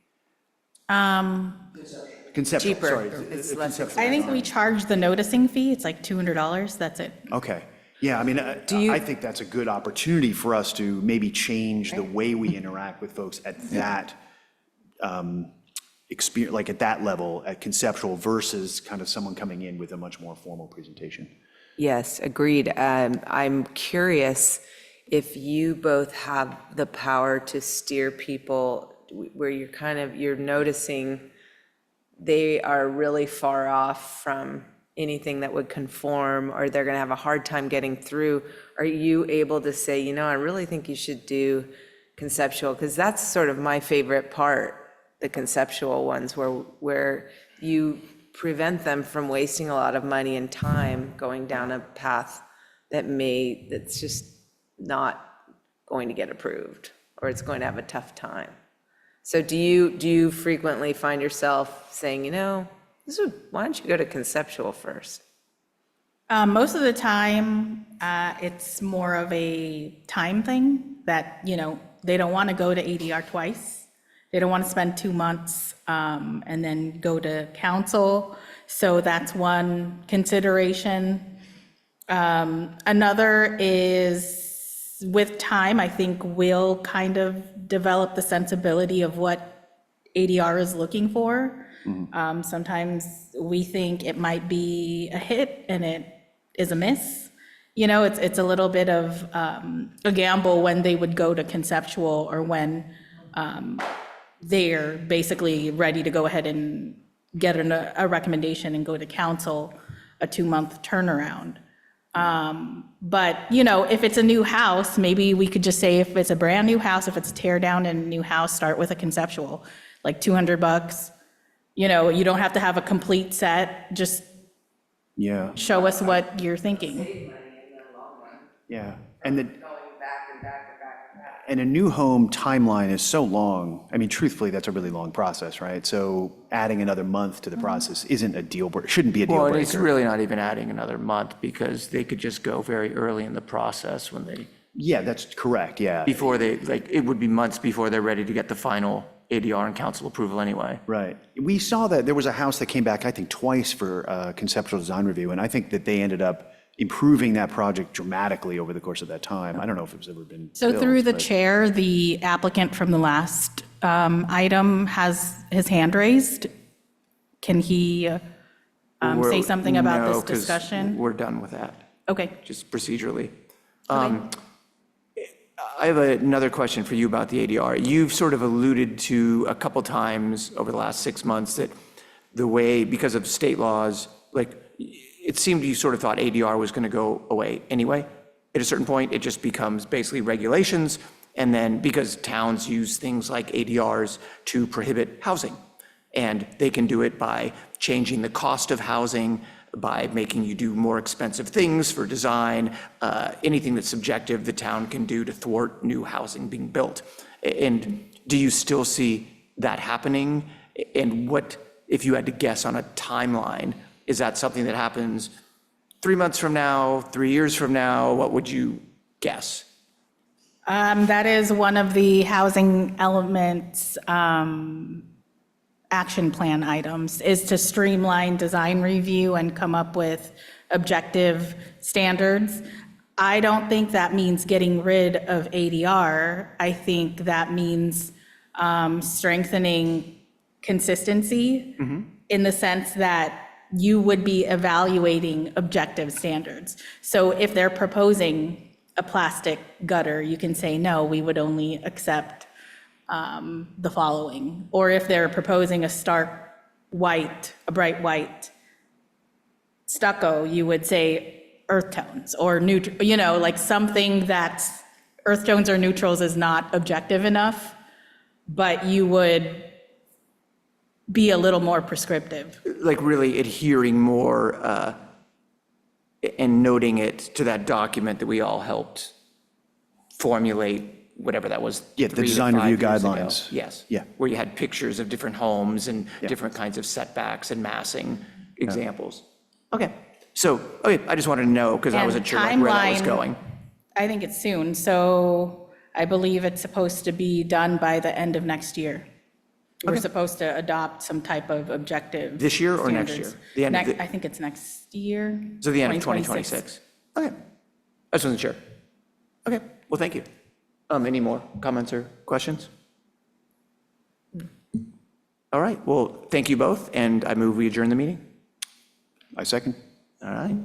Conceptual, Cheaper. sorry. It's less Conceptual. I think we charge the noticing fee, it's like $200, that's it. Okay. Yeah, I mean, I think that's a good opportunity for us to maybe change the way we interact with folks at that experience, like at that level, at conceptual versus kind of someone coming in with a much more formal presentation. Yes, agreed. I'm curious if you both have the power to steer people where you're noticing they are really far off from anything that would conform, or they're going to have a hard time getting through. Are you able to say, I really think you should do conceptual? Because that's sort of my favorite part, the conceptual ones, where you prevent them from wasting a lot of money and time going down a path that's just not going to get approved, or it's going to have a tough time. So do you frequently find yourself saying, why don't you go to conceptual first? Most of the time, it's more of a time thing that, they don't want to go to ADR twice. They don't want to spend 2 months and then go to council. So that's one consideration. Another is, with time, I think we'll kind of develop the sensibility of what ADR is looking for. Sometimes we think it might be a hit and it is a miss. It's a little bit of a gamble when they would go to conceptual, or when they're basically ready to go ahead and get a recommendation and go to council. a 2-month turnaround. But, if it's a new house, maybe we could just say if it's a brand new house, if it's a tear down and a new house, start with a conceptual, like $200. You don't have to have a complete set, just Yeah, show us what you're thinking. yeah. And a new home timeline is so long. I mean, truthfully, that's a really long process, right? So adding another month to the process isn't a deal breaker, shouldn't be a deal Well, breaker. and it's really not even adding another month because they could just go very early in the process when they, Yeah, that's correct, yeah. before they, like, it would be months before they're ready to get the final ADR and council approval anyway. Right. We saw that there was a house that came back, I think, twice for conceptual design review, and I think that they ended up improving that project dramatically over the course of that time. I don't know if it's ever been So built, through the but- chair, the applicant from the last item has his hand raised. Can he say something about No, this 'cause discussion? We're done with that, Okay. just procedurally. I have another question for you about the ADR. You've sort of alluded to a couple times over the last 6 months that the way, because of state laws, like, it seemed you sort of thought ADR was going to go away anyway. At a certain point, it just becomes basically regulations, and then because towns use things like ADRs to prohibit housing, and they can do it by changing the cost of housing, by making you do more expensive things for design, anything that's subjective the town can do to thwart new housing being built. And do you still see that happening? And what, if you had to guess on a timeline, is that something that happens 3 months from now, 3 years from now? What would you guess? That is one of the housing elements action plan items, is to streamline design review and come up with objective standards. I don't think that means getting rid of ADR. I think that means strengthening consistency in the sense that you would be evaluating objective standards. So if they're proposing a plastic gutter, you can say, no, we would only accept the following. Or if they're proposing a stark white, a bright white stucco, you would say earth tones or neutral, like something that's earth tones or neutrals is not objective enough, but you would be a little more prescriptive. Like really adhering more and noting it to that document that we all helped formulate, whatever that was. Yeah, the 3 to design 5 review years ago. guidelines. Yes. Yeah. Where you had pictures of different homes and Yeah. different kinds of setbacks and massing examples. Okay. So, okay, I just wanted to know because I And wasn't sure like, where that was timeline, going. I think it's soon. So I believe it's supposed to be done by the end of next year. We're supposed to adopt some type of objective. This year or next standards. year? The end of I think it's next year. So the end of 2026. Okay. I just wasn't sure. Okay. Well, thank you. Any more comments or questions? All right. Well, thank you both, and I move we adjourn the meeting. I second. All right.